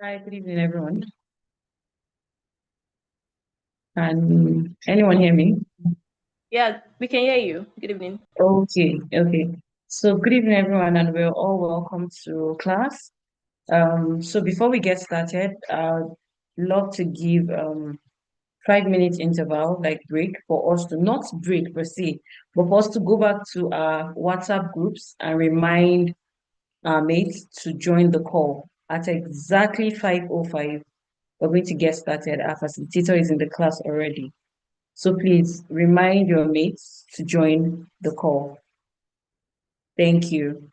Hi, good evening, everyone. Can anyone hear me? Yeah, we can hear you. Good evening. Okay. So, good evening, everyone, and we're all welcome to class. So before we get started, I'd love to give 5 minutes interval, like break, for us to not break per se, but for us to go back to our WhatsApp groups and remind our mates to join the call at exactly 5:05. We're going to get started. Our facilitator is in the class already. So please remind your mates to join the call. Thank you.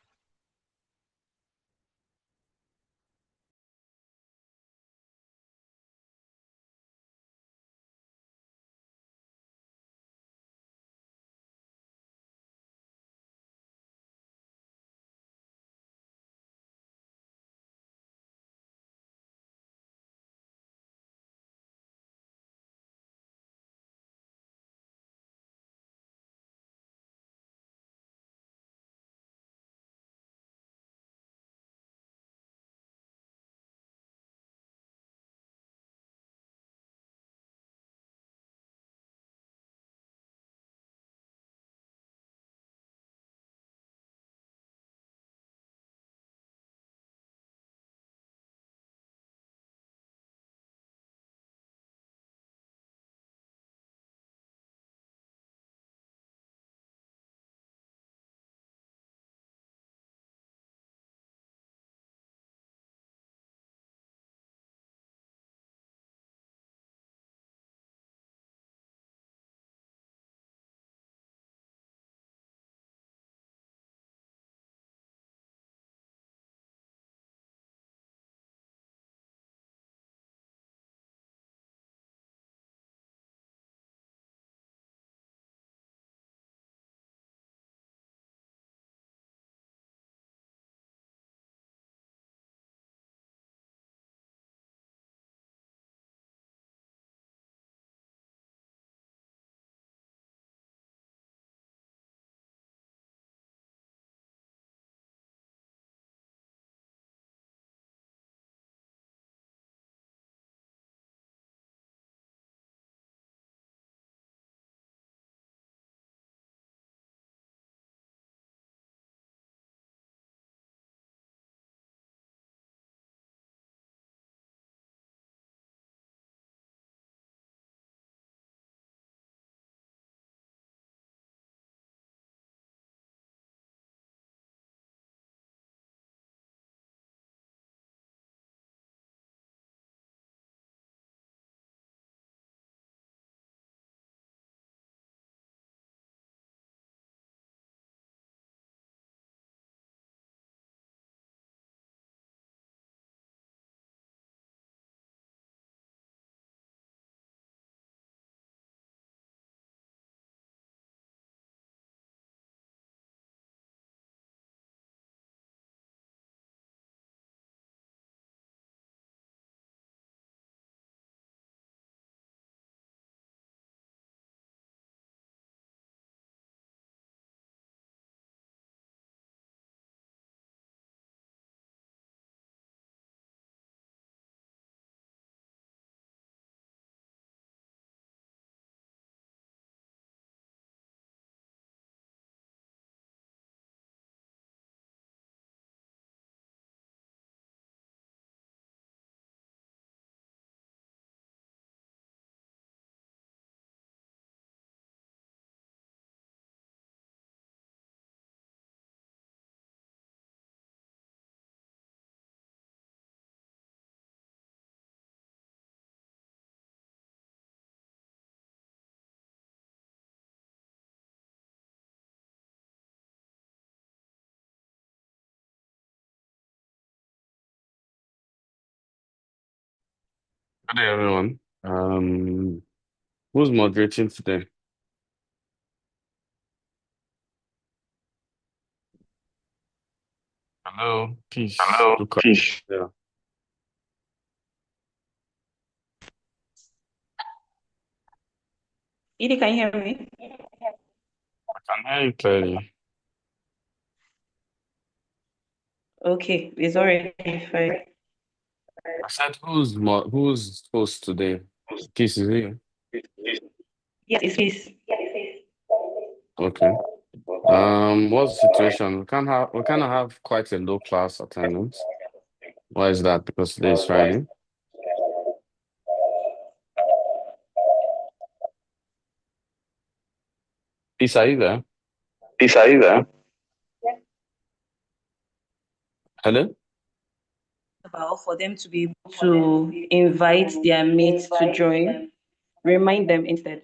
Good day, everyone. Who's moderating today? Hello, peace. Hello, Look up. Fish. Yeah, Edie, can you hear me? I can hear you clearly. Okay, it's already fine. I said, who's host today? Peace is you. Yes, it's his. Okay. What's the situation? We kind of have quite a low class attendance. Why is that? Because today is Friday. Peace, are you there? Peace, are you there? Hello? About for them to be able to invite their mates to join, remind them instead.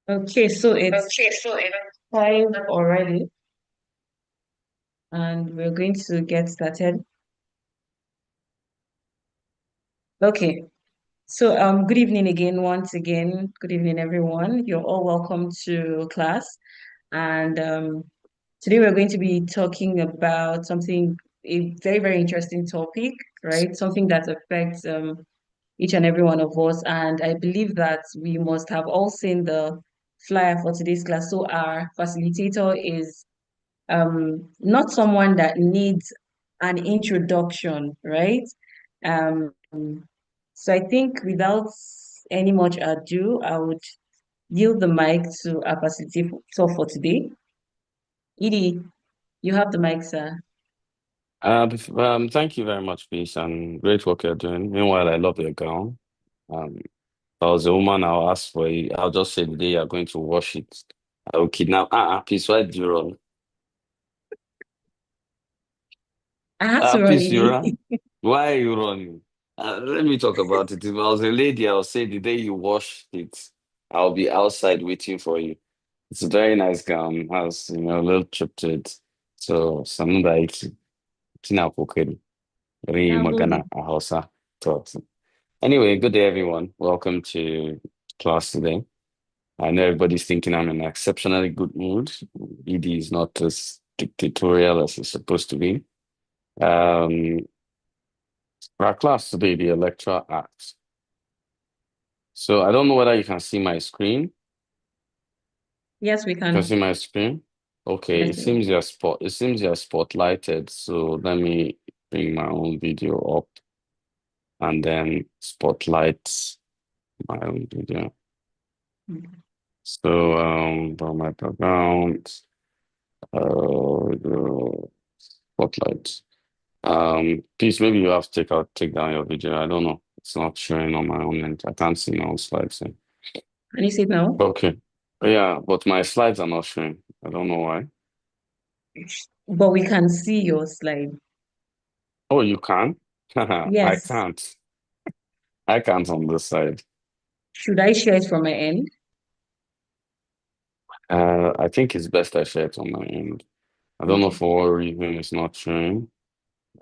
Okay, so it's 5 already, and we're going to get started. Okay, so good evening again, once again. Good evening, everyone. You're all welcome to class. And today we're going to be talking about a very, very interesting topic, right? Something that affects each and every one of us. And I believe that we must have all seen the flyer for today's class. So our facilitator is not someone that needs an introduction, right? Um, so I think without any much ado, I would yield the mic to our facilitator for today. Edie, you have the mic, sir. Thank you very much, Peace, and great work you're doing. Meanwhile, I love your gown. If I was a woman, I'll ask for it. I'll just say the day you're going to wash it. I will kidnap. Peace, why do you run? I had to run, Peace, you Edie. run? Why are you running? Let me talk about it. If I was a lady, I'll say the day you wash it, I'll be outside waiting for you. It's a very nice gown, has a little trip to it. So, Samunda iti, tina pokeri, ri Now hold magana it. ahosa thought. Anyway, good day, everyone. Welcome to class today. I know everybody's thinking I'm in an exceptionally good mood. ED is not as dictatorial as it's supposed to be. Um, our class today, the Electoral Act. So I don't know whether you can see my screen. Yes, we You can see can. my screen. Okay, Yes, we it seems you're spotlighted. So let me bring my own video up and then spotlight my own video. can. So from my background, spotlight. Please maybe you have to take down your video. I don't know. It's not showing on my own end. I can't see my own slides. Can you see it now? Okay. Yeah, but my slides are not showing. I don't know why. But we can see your slide. Oh, you can? I Yes. can't. I can't on this side. Should I share it from my end? I think it's best I share it on my end. I don't know Okay. for what reason it's not showing.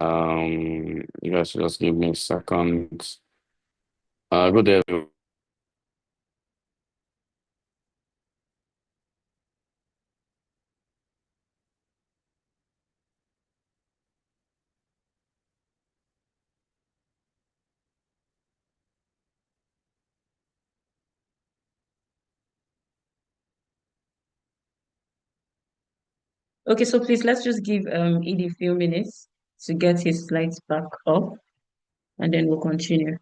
You guys should just give me a second. Good day, everyone. Okay, so please let's just give Edie a few minutes to get his slides back up, and then we'll continue.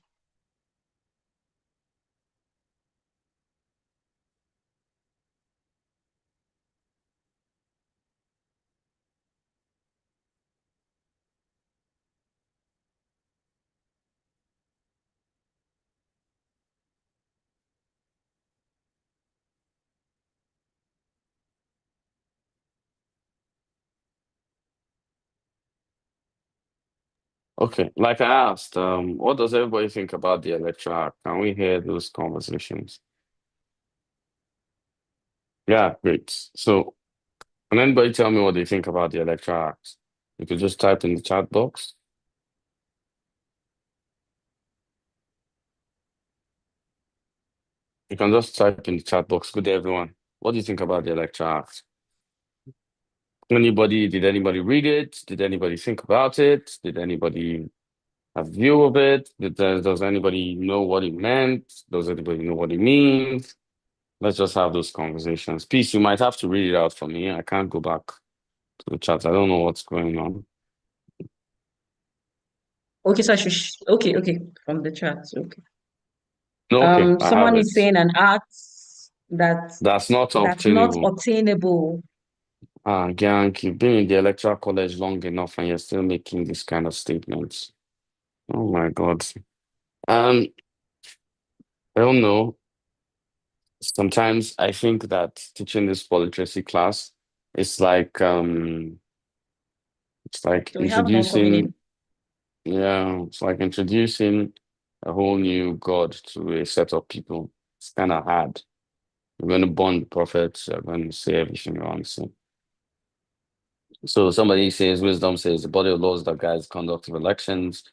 Okay, like I asked, what does everybody think about the Electoral Act? Can we hear those conversations? Yeah, great. So, can anybody tell me what they think about the Electoral Act? You could just type in the chat box. You can just type in the chat box. Good day, everyone. What do you think about the Electoral Act? Did anybody read it? Did anybody think about it? Did anybody have a view of it? Does anybody know what it meant? Does anybody know what it means? Let's just have those conversations. Peace, you might have to read it out for me. I can't go back to the chat. I don't know what's going on. Okay, so I should okay, from the chat. Okay. No, okay, I have Someone it. is saying an act That's not that's not obtainable. obtainable. Gang, you've been in the electoral college long enough and you're still making this kind of statements. Oh my God. I don't know. Sometimes I think that teaching this poetry class is it's like So we have more coming introducing in. yeah, it's like introducing a whole new God to a set of people. It's kind of hard. You're going to burn the prophets, you're going to say everything you want to say. So somebody says, wisdom says the body of laws that guides conduct of elections.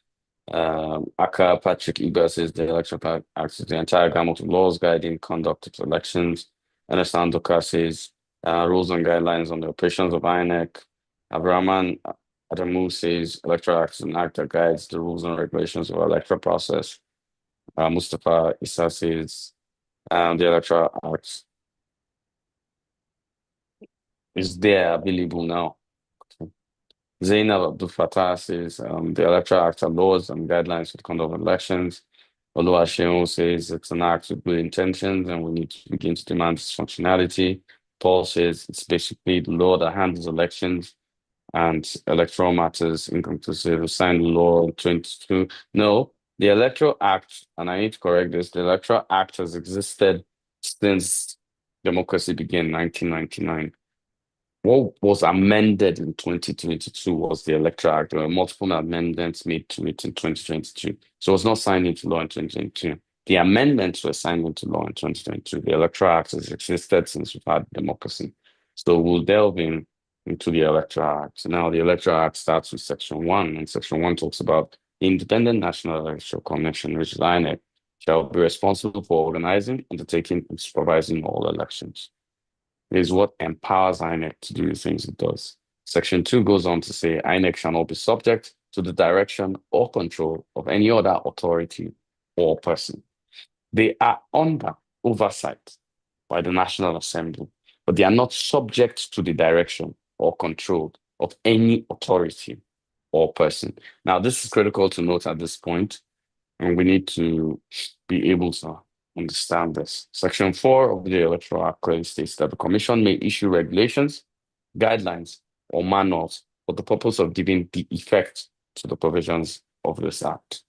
Aka Patrick Eber says the Electoral Act is the entire gamut of laws guiding conduct of elections. Ernest Andoka says rules and guidelines on the operations of INEC. Abraman Adamu says Electoral Act is an act that guides the rules and regulations of our electoral process. Mustafa Issa says the Electoral Act is there available now. Zainab Abdul Fattah says the Electoral Act are laws and guidelines for the conduct of elections. Oluwaseun says it's an act with good intentions and we need to begin to demand its functionality. Paul says it's basically the law that handles elections and electoral matters inconclusive. We signed the law in 22. No, the Electoral Act, and I need to correct this, the Electoral Act has existed since democracy began in 1999. What was amended in 2022 was the Electoral Act. There were multiple amendments made to it in 2022. So it was not signed into law in 2022. The amendments were signed into law in 2022. The Electoral Act has existed since we've had democracy. So we'll delve into the Electoral Act. Now, the Electoral Act starts with Section 1, and Section 1 talks about the Independent National Electoral Commission, which is INEC, shall be responsible for organizing, undertaking, and supervising all elections is what empowers INEC to do the things it does. Section 2 goes on to say INEC shall not be subject to the direction or control of any other authority or person. They are under oversight by the National Assembly, but they are not subject to the direction or control of any authority or person. Now, this is critical to note at this point, and we need to be able to understand this. Section 4 of the Electoral Act clearly states that the Commission may issue regulations, guidelines, or manuals for the purpose of giving the effect to the provisions of this Act.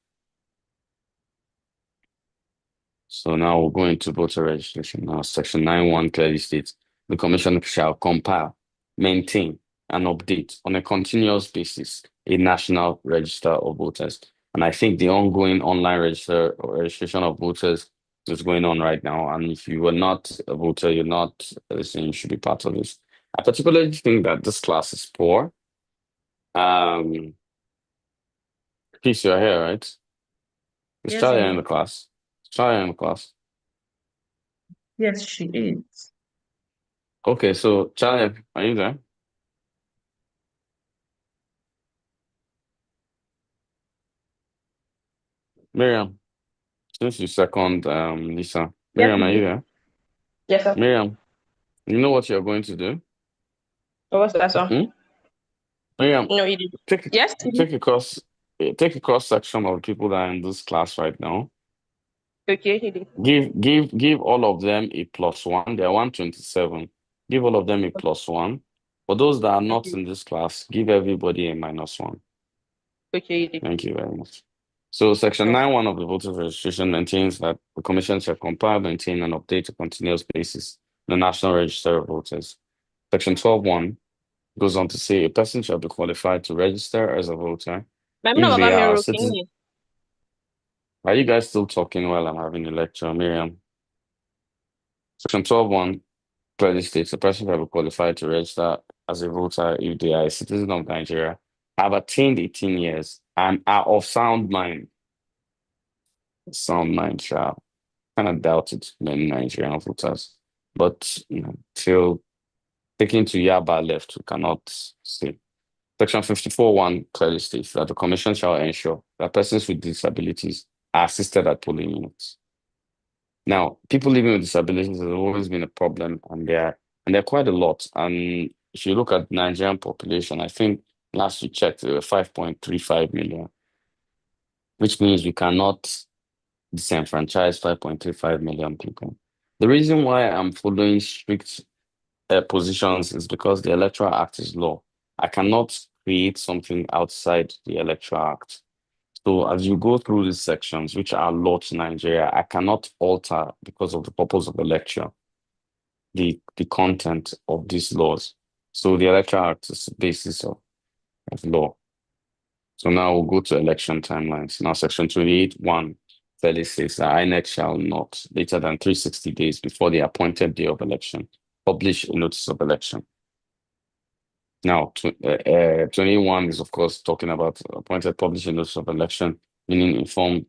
So now we're going to voter registration. Now, Section 9(1) clearly states the Commission shall compile, maintain, and update on a continuous basis a national register of voters. And I think the ongoing online register or registration of voters is going on right now. And if you were not a voter, you're not listening, you should be part of this. I particularly think that this class is poor. Peace, you're here, right? Is Yes, Charlie I'm in the here. class? Is Charlie in the class? Yes, she is. Okay, so Charlie, are you there? Miriam, since you second Lisa. Yes, Miriam, are you please. there? Yes, sir. Miriam, you know what you're going to do? Oh, what's that, sir? Hmm? Miriam, No, you did. take Yes, you did. take a cross take a cross section of people that are in this class right now. Okay, he did. Give all of them a +1. They're 127. Give all of them a +1. For those that are not Okay, in this class, give everybody a -1. okay, he did. Thank you very much. So Section Oh, 9(1) of the Voters Registration maintains that the Commission shall compile, maintain, and update on a continuous basis the National Register of Voters. Section 12(1) goes on to say a person shall be qualified to register as a voter I'm not if they about me are a citizen. rocking. Are you guys still talking while I'm having a lecture, Miriam? Section 12(1) clearly states a person shall be qualified to register as a voter if they are a citizen of Nigeria, have attained 18 years, and are of sound mind. Sound mind, child. kind of doubted many Nigerian voters. But till taking to Yaba left, we cannot say. Section 54(1) clearly states that the commission shall ensure that persons with disabilities are assisted at polling units. Now, people living with disabilities has always been a problem, and they're quite a lot. And if you look at Nigerian population, I think last we checked, there were 5.35 million, which means we cannot disenfranchise 5.35 million people. The reason why I'm following strict positions is because the Electoral Act is law. I cannot create something outside the Electoral Act. So as you go through these sections, which are law to Nigeria, I cannot alter, because of the purpose of election, the content of these laws. So the Electoral Act is the basis of law. So now we'll go to election timelines. Now, Section 28(1) clearly says that INEC shall not, later than 360 days before the appointed day of election, publish a notice of election. Now, 21 is, of course, talking about appointed publishing notice of election, meaning inform.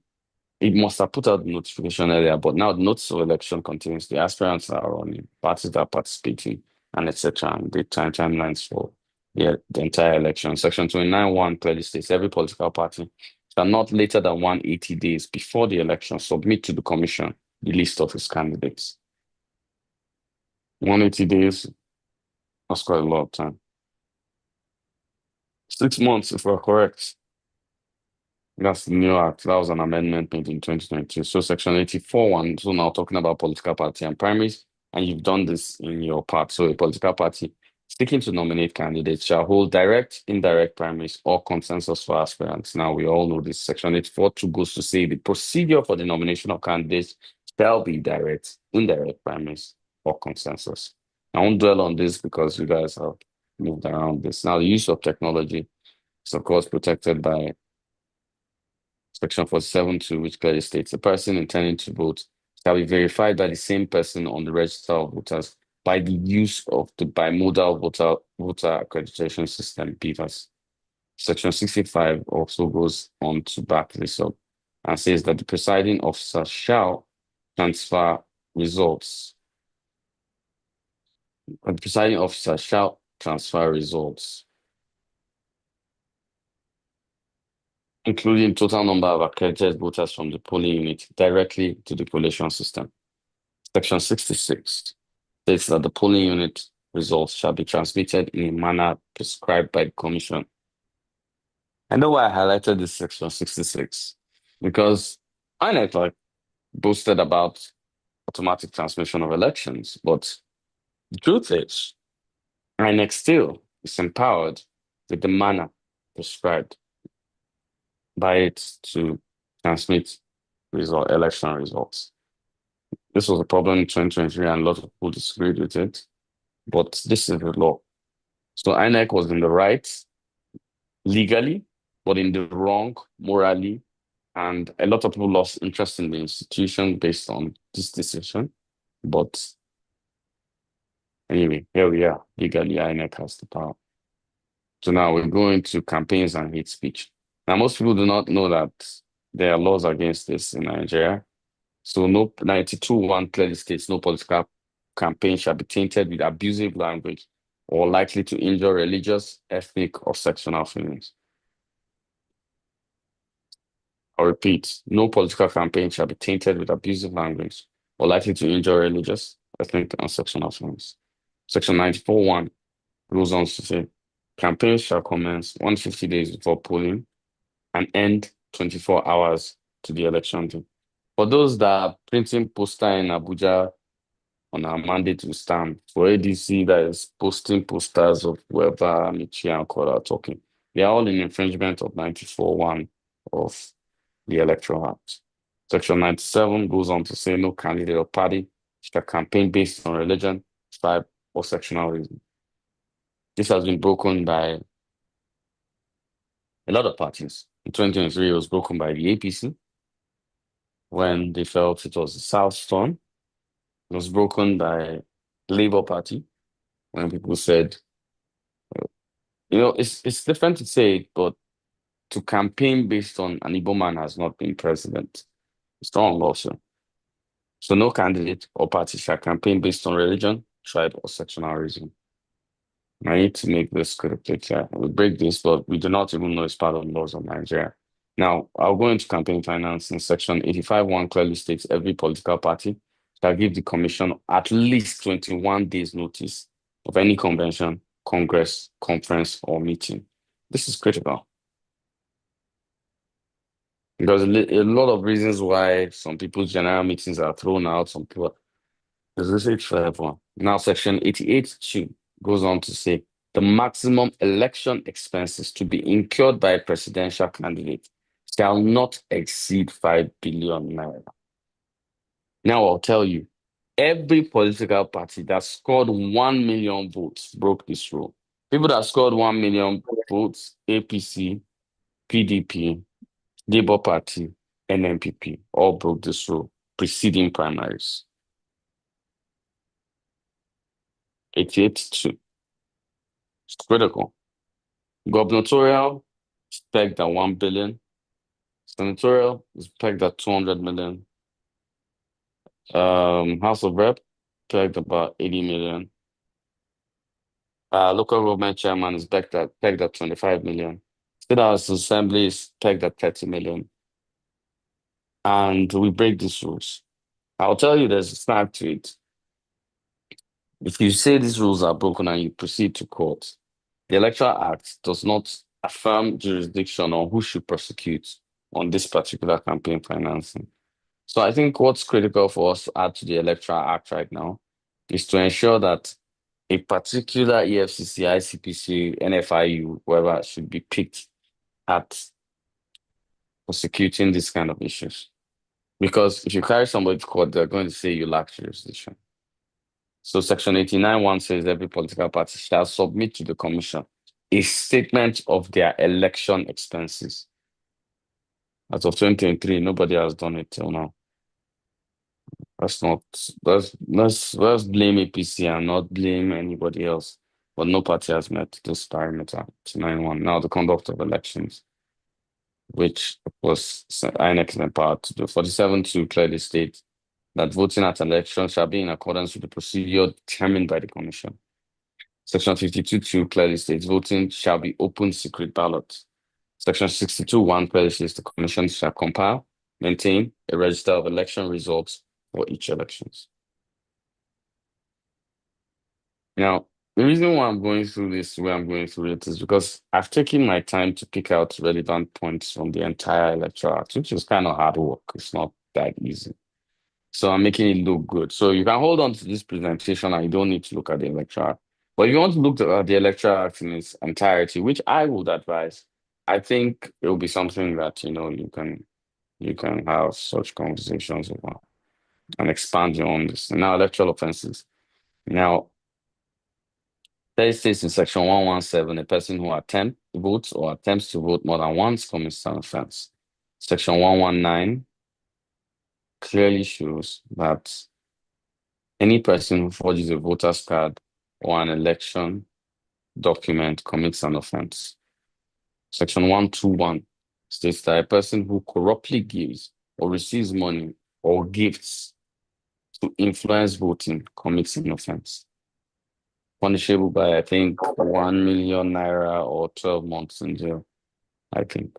It must have put out the notification earlier, but now the notice of election contains the aspirants that are running, parties that are participating, and etc. And the timelines for the entire election. Section 29(1) clearly states every political party shall not later than 180 days before the election submit to the commission the list of its candidates. 180 days, that's quite a lot of time. 6 months, if we're correct. That's the new act. That was an amendment made in 2022. So Section 84(1), so now talking about political party and primaries, and you've done this in your part. So a political party seeking to nominate candidates shall hold direct, indirect primaries or consensus for aspirants. Now, we all know this. Section 84(2) goes to say the procedure for the nomination of candidates shall be direct, indirect primaries or consensus. I won't dwell on this because you guys have moved around this. Now, the use of technology is, of course, protected by Section 47(2), which clearly states the person intending to vote shall be verified by the same person on the register of voters by the use of the bimodal voter accreditation system, BVAS. Section 65 also goes on to back this up and says that the presiding officer shall transfer results. The presiding officer shall transfer results, including total number of accredited voters from the polling unit, directly to the collation system. Section 66 states that the polling unit results shall be transmitted in a manner prescribed by the Commission. I know why I highlighted this Section 66, because INEC boasted about automatic transmission of elections, but the truth is, INEC still is empowered with the manner prescribed by it to transmit election results. This was a problem in 2023, and a lot of people disagreed with it, but this is the law. So INEC was in the right legally, but in the wrong morally, and a lot of people lost interest in the institution based on this decision. But anyway, here we are. Legally, INEC has the power. So now we're going to campaigns and hate speech. Now, most people do not know that there are laws against this in Nigeria. So 92(1) clearly states no political campaign shall be tainted with abusive language or likely to injure religious, ethnic, or sectional feelings. I repeat, no political campaign shall be tainted with abusive language or likely to injure religious, ethnic, and sectional feelings. Section 94(1) goes on to say, campaigns shall commence 150 days before polling and end 24 hours to the election day. For those that are printing poster in Abuja on our mandate to stand, for ADC that is posting posters of whoever Michi and Kola are talking, they are all in infringement of 94(1) of the Electoral Act. Section 97 goes on to say no candidate or party shall campaign based on religion, tribe, or sectional reason. This has been broken by a lot of parties. In 2023, it was broken by the APC when they felt it was the South's turn. It was broken by the Labour Party when people said, it's different to say it, but to campaign based on an Igbo man has not been president. It's wrong also. So no candidate or party shall campaign based on religion, tribe, or sectional reason. I need to make this critically clear. We break this, but we do not even know it's part of the laws of Nigeria. Now, I'll go into campaign finance in section 85(1) clearly states every political party shall give the commission at least 21 days notice of any convention, congress, conference, or meeting. This is critical because a lot of reasons why some people's general meetings are thrown out, some people, this is for everyone. Now, section 88(2) goes on to say the maximum election expenses to be incurred by a presidential candidate shall not exceed 5 billion naira. Now, I'll tell you, every political party that scored 1 million votes broke this rule. People that scored 1 million votes, APC, PDP, Labour Party, and NPP, all broke this rule preceding primaries. 88(2). It's critical. Gubernatorial is pegged at 1 billion. Senatorial is pegged at 200 million. House of Rep pegged about 80 million. Local government chairman is pegged at 25 million. State House Assembly is pegged at 30 million. And we break these rules. I'll tell you there's a snag to it. If you say these rules are broken and you proceed to court, the Electoral Act does not affirm jurisdiction on who should prosecute on this particular campaign financing. So I think what's critical for us to add to the Electoral Act right now is to ensure that a particular EFCC, ICPC, NFIU, whoever should be picked at prosecuting this kind of issues. Because if you carry somebody to court, they're going to say you lack jurisdiction. So Section 89(1) says every political party shall submit to the commission a statement of their election expenses. As of 2023, nobody has done it till now. Let's blame APC and not blame anybody else. But no party has met this parameter, 91. Now the conduct of elections, which of course INEC is empowered to do. 47(2) clearly states that voting at elections shall be in accordance with the procedure determined by the commission. Section 52(2) clearly states voting shall be open secret ballot. Section 62(1) clearly states the commission shall compile, maintain a register of election results for each elections. Now, the reason why I'm going through this way I'm going through it is because I've taken my time to pick out relevant points from the entire Electoral Act, which is kind of hard work. It's not that easy. So I'm making it look good. So you can hold on to this presentation and you don't need to look at the Electoral Act. But if you want to look at the Electoral Act in its entirety, which I would advise, I think it will be something that you can have such conversations about and expand your own this. Now, electoral offenses. Now, there states in section 117, a person who votes or attempts to vote more than once commits an offense. Section 119 clearly shows that any person who forges a voter's card or an election document commits an offense. Section 121 states that a person who corruptly gives or receives money or gifts to influence voting commits an offense, punishable by, I think, 1 million naira or 12 months in jail, I think.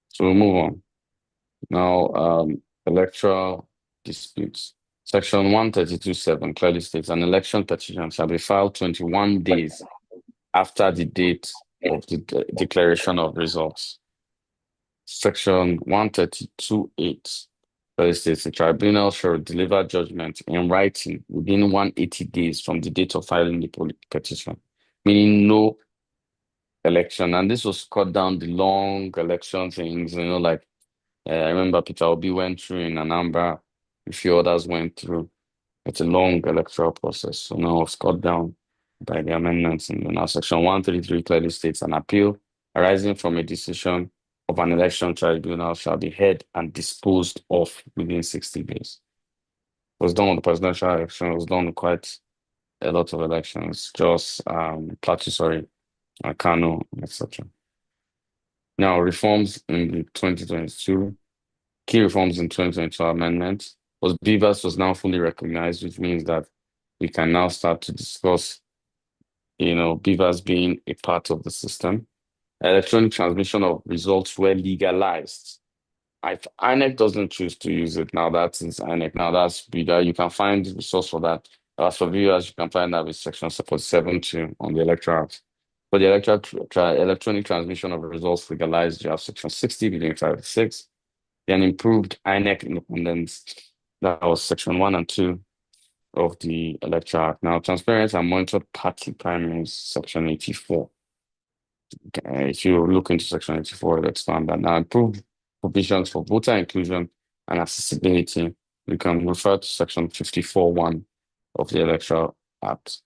So we'll move on. Now, electoral disputes. Section 132(7) clearly states an election petition shall be filed 21 days after the date of the declaration of results. Section 132(8) clearly states the tribunal shall deliver judgment in writing within 180 days from the date of filing the petition, meaning no election. And this was cut down the long election things, like I remember Peter Obi went through in Anambra, a few others went through. It's a long electoral process. So now it's cut down by the amendments. And now Section 133 clearly states an appeal arising from a decision of an election tribunal shall be heard and disposed of within 60 days. It was done on the presidential election. It was done on quite a lot of elections, just Plateau, Kano, etc. Now, reforms in the 2022 key reforms in 2022 amendments was BVAS was now fully recognized, which means that we can now start to discuss, BVAS being a part of the system. Electronic transmission of results were legalized. If INEC doesn't choose to use it, now that is INEC. Now that's bigger. You can find the resource for that. As for viewers, you can find that with section 47.2 on the Electoral Act. For the electronic transmission of results legalized, you have section 60, beginning 56. Then improved INEC independence. That was section 1 and 2 of the Electoral Act. Now, transparent and monitored party primaries, section 84. If you look into section 84, it'll expand that. Now, improved provisions for voter inclusion and accessibility. We can refer to section 54.1 of the Electoral Act.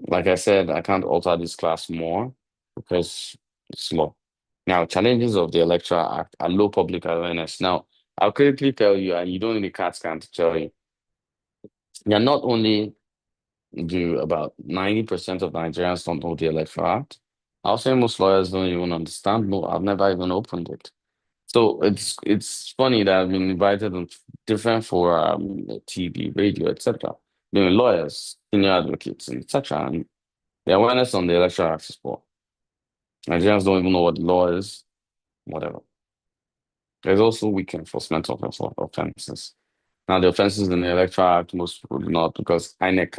Like I said, I can't alter this class more because it's law. Now, challenges of the Electoral Act are low public awareness. Now, I'll quickly tell you, and you don't need a CAT scan to tell you, yeah, not only do about 90% of Nigerians don't know the Electoral Act, I'll say most lawyers don't even understand. No, I've never even opened it. So it's funny that I've been invited on different for TV, radio, etc. Lawyers, senior advocates, and etc. And the awareness on the Electoral Act is poor. Nigerians don't even know what the law is, whatever. There's also weak enforcement of offenses. Now, the offenses in the Electoral Act, most people do not, because INEC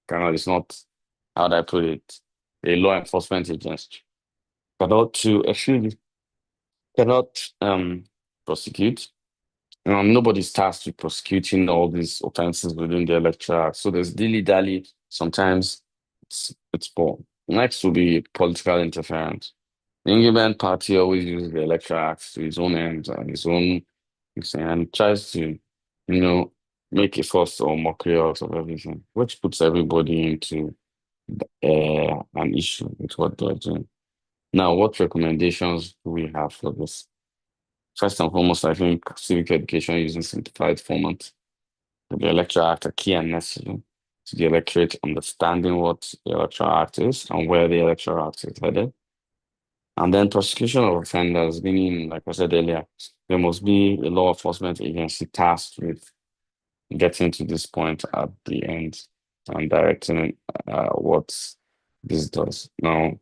cannot, it's not, how do I put it, a law enforcement agency. Cannot prosecute. Nobody's tasked with prosecuting all these offenses within the Electoral Act. So there's dilly-dally. Sometimes it's poor. Next will be political interference. The incumbent party always uses the Electoral Act to his own ends and his own, and tries to, make a fuss or mockery out of everything, which puts everybody into an issue with what they're doing. Now, what recommendations do we have for this? First and foremost, I think civic education using simplified format of the Electoral Act are key and necessary to the electorate understanding what the Electoral Act is and where the Electoral Act is headed. And then prosecution of offenders, meaning, like I said earlier, there must be a law enforcement agency tasked with getting to this point at the end and directing what this does. Now,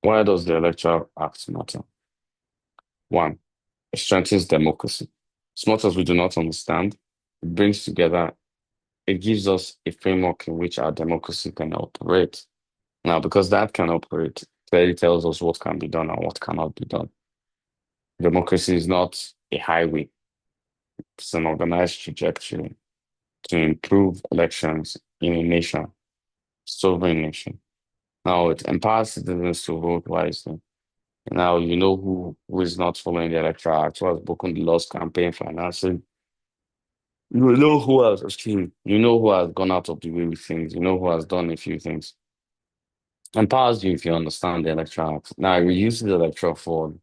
why does the Electoral Act matter? One, it strengthens democracy. As much as we do not understand, it brings together, it gives us a framework in which our democracy can operate. Now, because that can operate, clearly tells us what can be done and what cannot be done. Democracy is not a highway, it's an organized trajectory to improve elections in a nation, sovereign nation. Now, it empowers citizens to vote wisely. Now, you know who is not following the Electoral Act, who has broken the laws, campaign financing. You know who has, you know who has gone out of the way with things. You know who has done a few things. Empowers you if you understand the Electoral Act. Now, it reduces the electoral fraud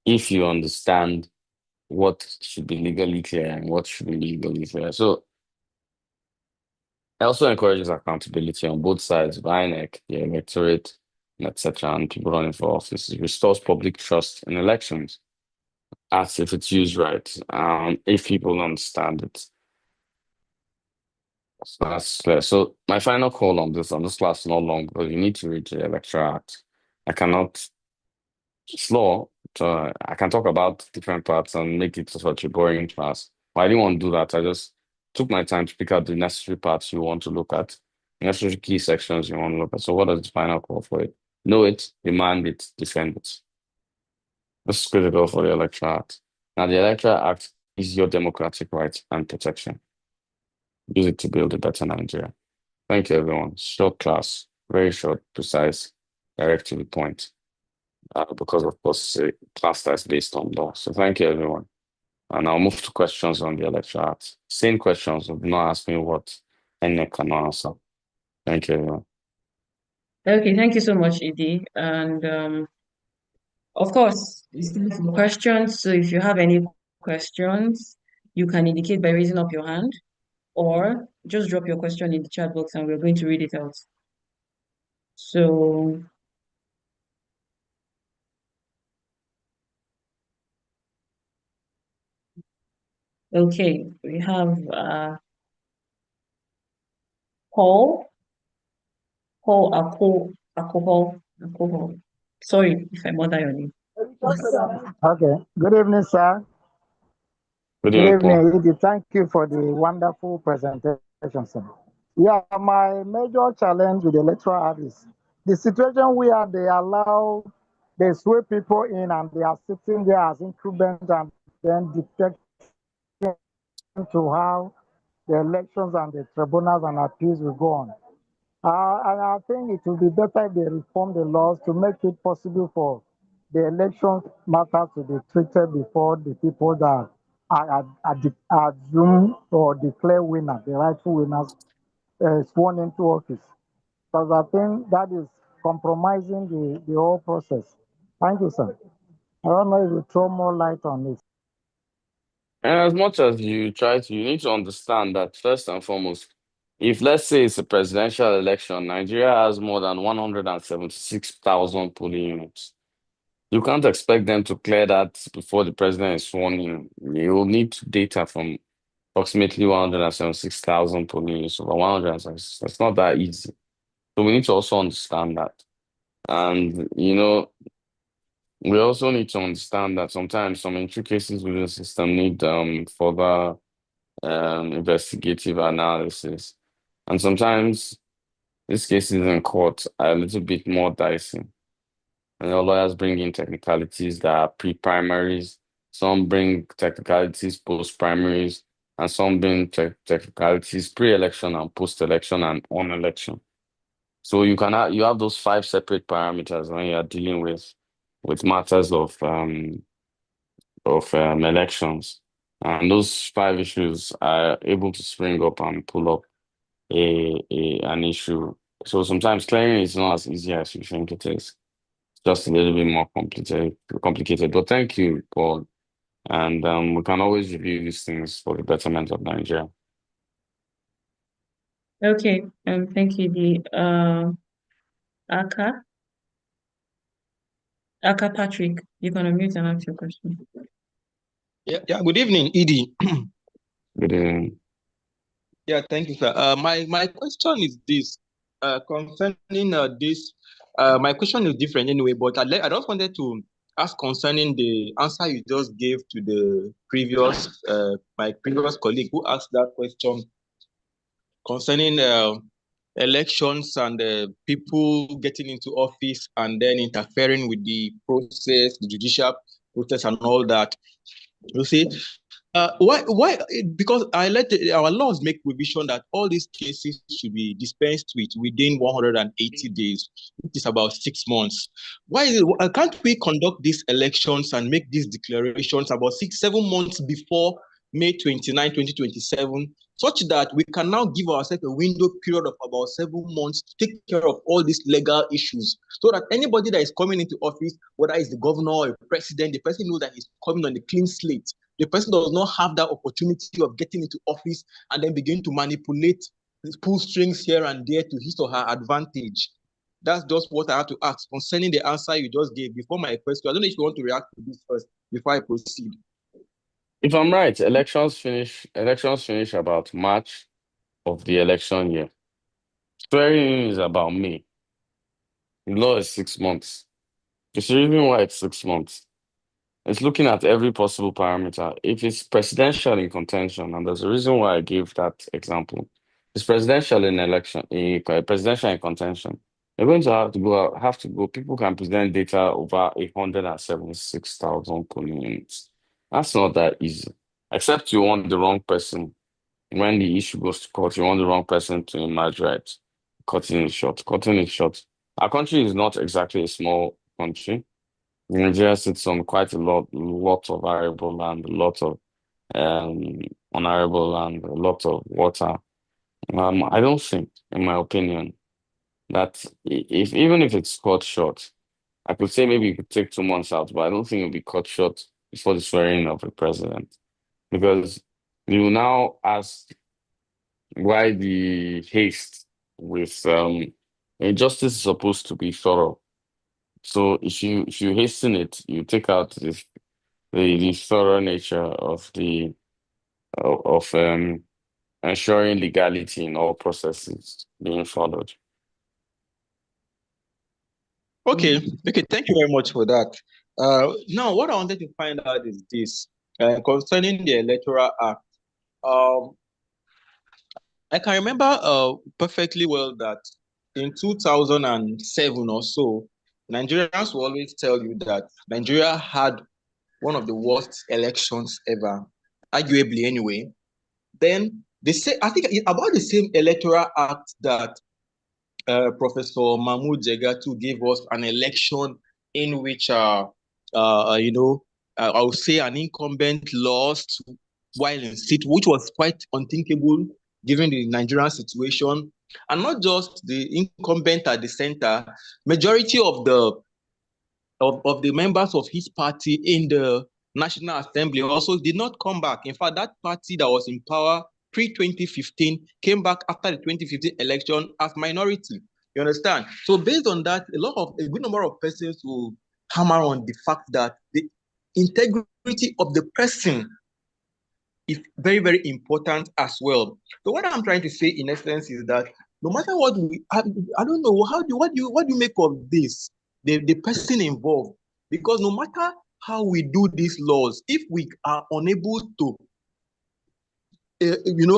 if you understand what should be legally clear and what should be legally clear. So, it also encourages accountability on both sides, by INEC, the electorate, etc., and people running for office. It restores public trust in elections as if it's used right, if people understand it. So that's clear. So my final call on this class is not long because you need to read the Electoral Act. I cannot, it's law, so I can talk about different parts and make it such a boring class. But I didn't want to do that. I just took my time to pick out the necessary parts you want to look at, necessary key sections you want to look at. So what is the final call for it? Know it, demand it, defend it. This is critical for the Electoral Act. Now, the Electoral Act is your democratic right and protection. Use it to build a better Nigeria. Thank you, everyone. Short class, very short, precise, direct to the point. Because of course, it's a class that's based on law. So thank you, everyone. And I'll move to questions on the Electoral Act. Same questions, do not ask me what any cannot answer. Thank you, everyone. Okay, thank you so much, Edie. And of course, it's time for questions. So if you have any questions, you can indicate by raising up your hand or just drop your question in the chat box and we're going to read it out. So Okay, we have Paul, alcohol. Sorry if I murder your name. Okay. Good evening, sir. Good Good evening, Paul. evening, Edie. Thank you for the wonderful presentation, sir. Yeah, my major challenge with the electoral act is the situation where they sweep people in and they are sitting there as incumbents and then dictating to how the elections and the tribunals and appeals will go on. And I think it will be better if they reform the laws to make it possible for the election matter to be treated before the people that are assumed or declare winner, the rightful winners, sworn into office. Because I think that is compromising the whole process. Thank you, sir. I don't know if you throw more light on this. And as much as you try to, you need to understand that first and foremost, if let's say it's a presidential election, Nigeria has more than 176,000 polling units. You can't expect them to clear that before the president is sworn in. You'll need data from approximately 176,000 polling units over 176. It's not that easy. So we need to also understand that. And, we also need to understand that sometimes some intricacies within the system need further investigative analysis. And sometimes these cases in court are a little bit more dicey. And the lawyers bring in technicalities that are pre-primaries, some bring technicalities post-primaries, and some bring technicalities pre-election and post-election and on election. So you have those five separate parameters when you are dealing with matters of elections. And those five issues are able to spring up and pull up an issue. So sometimes clearing is not as easy as you think it is. It's just a little bit more complicated. But thank you, Paul. And we can always review these things for the betterment of Nigeria. Okay, thank you, the Aka. Aka Patrick, you can unmute and ask your question. Yeah. Good evening, Edie. Good evening. Yeah, thank you, sir. My question is this concerning this. My question is different anyway, but I just wanted to ask concerning the answer you just gave to the previous my previous colleague who asked that question concerning elections and people getting into office and then interfering with the process, the judicial process, and all that. You see, why? Because our laws make provision that all these cases should be dispensed with within 180 days, which is about 6 months. Why is it? Can't we conduct these elections and make these declarations about 7 months before May 29, 2027, such that we can now give ourselves a window period of about 7 months to take care of all these legal issues, so that anybody that is coming into office, whether it's the governor or a president, the person knows that he's coming on a clean slate. The person does not have that opportunity of getting into office and then begin to manipulate, pull strings here and there to his or her advantage. That's just what I have to ask concerning the answer you just gave before my question. I don't know if you want to react to this first before I proceed. If I'm right, elections finish about March of the election year. Swearing in is about May. The law is 6 months. There's a reason why it's 6 months. It's looking at every possible parameter. If it's presidential in contention, and there's a reason why I gave that example, it's presidential presidential in contention. You're going to have to go. People can present data over 176,000 polling units. That's not that easy. Except you want the wrong person. When the issue goes to court, you want the wrong person to emerge right. Cutting it short. Cutting it short. Our country is not exactly a small country. Nigeria sits on quite a lot of arable land, a lot of um, unarable land, a lot of water. I don't think, in my opinion, that if even if it's cut short, I could say maybe you could take 2 months out, but I don't think it'll be cut short before the swearing of the president. Because you will now ask why the haste with justice is supposed to be thorough. So if you hasten it, you take out the thorough nature of of ensuring legality in all processes being followed. Okay, thank you very much for that. Now, what I wanted to find out is this concerning the Electoral Act. Um, I can remember perfectly well that in 2007 or so, Nigerians will always tell you that Nigeria had one of the worst elections ever, arguably anyway. Then they say, I think about the same Electoral Act that Professor Mahmoud Jegatu gave us an election in which, I would say an incumbent lost while in seat, which was quite unthinkable given the Nigerian situation. And not just the incumbent at the center, majority of the members of his party in the National Assembly also did not come back. In fact, that party that was in power pre-2015 came back after the 2015 election as minority. You understand? So based on that, a good number of persons will hammer on the fact that the integrity of the person is very, very important as well. So what I'm trying to say in essence is that no matter I don't know, what do you make of this, the person involved? Because no matter how we do these laws, if we are unable to,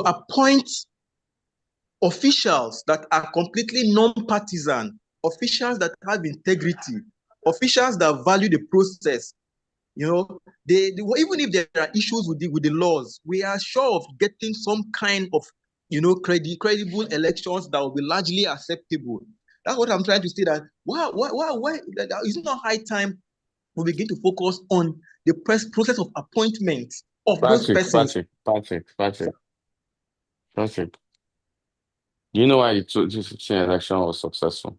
appoint officials that are completely non-partisan, officials that have integrity, officials that value the process, even if there are issues with the laws, we are sure of getting some kind of, credible elections that will be largely acceptable. That's what I'm trying to say. That why is it not high time we begin to focus on the process of appointment of those persons? Patrick. Do you know why the 2015 election was successful?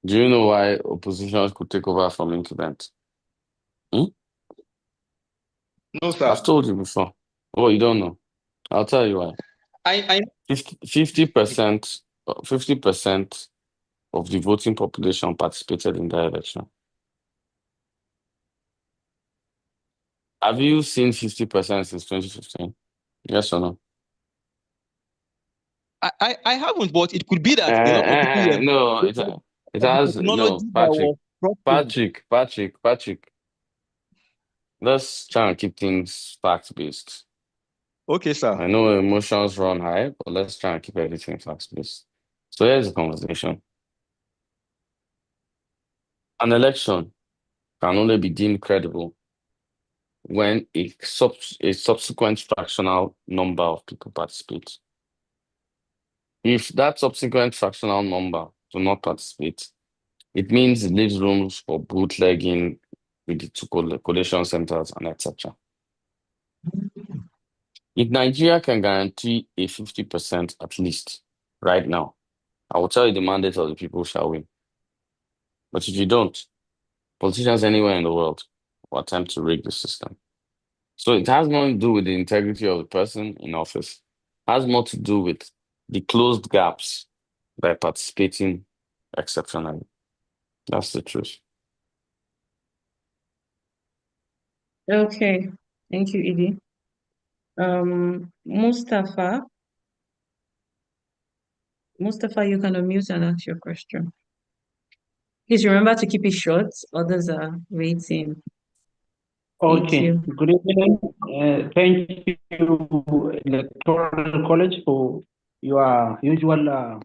Do you know why oppositions could take over from incumbents? Hmm? No, sir. I've told you before. Oh, you don't know. I'll tell you why. I 50% of the voting population participated in the election. Have you seen 50% since 2015? Yes or no? I haven't, but it could be that a lot of people were No, it has no, technology that was Patrick. Let's try and keep things fact-based. Okay, sir. I know emotions run high, but let's try and keep everything fact-based. So here's the conversation. An election can only be deemed credible when a subsequent fractional number of people participate. If that subsequent fractional number do not participate, it means it leaves rooms for bootlegging with the two collation centers and etc. If Nigeria can guarantee a 50% at least right now, I will tell you the mandate of the people shall win. But if you don't, politicians anywhere in the world will attempt to rig the system. So it has nothing to do with the integrity of the person in office. It has more to do with the closed gaps by participating exceptionally. That's the truth. Okay. Thank you, Edie. Mustafa, you can unmute and ask your question. Please remember to keep it short. Others are waiting. Thank Okay, you. good evening. Thank you, Electoral College, for your usual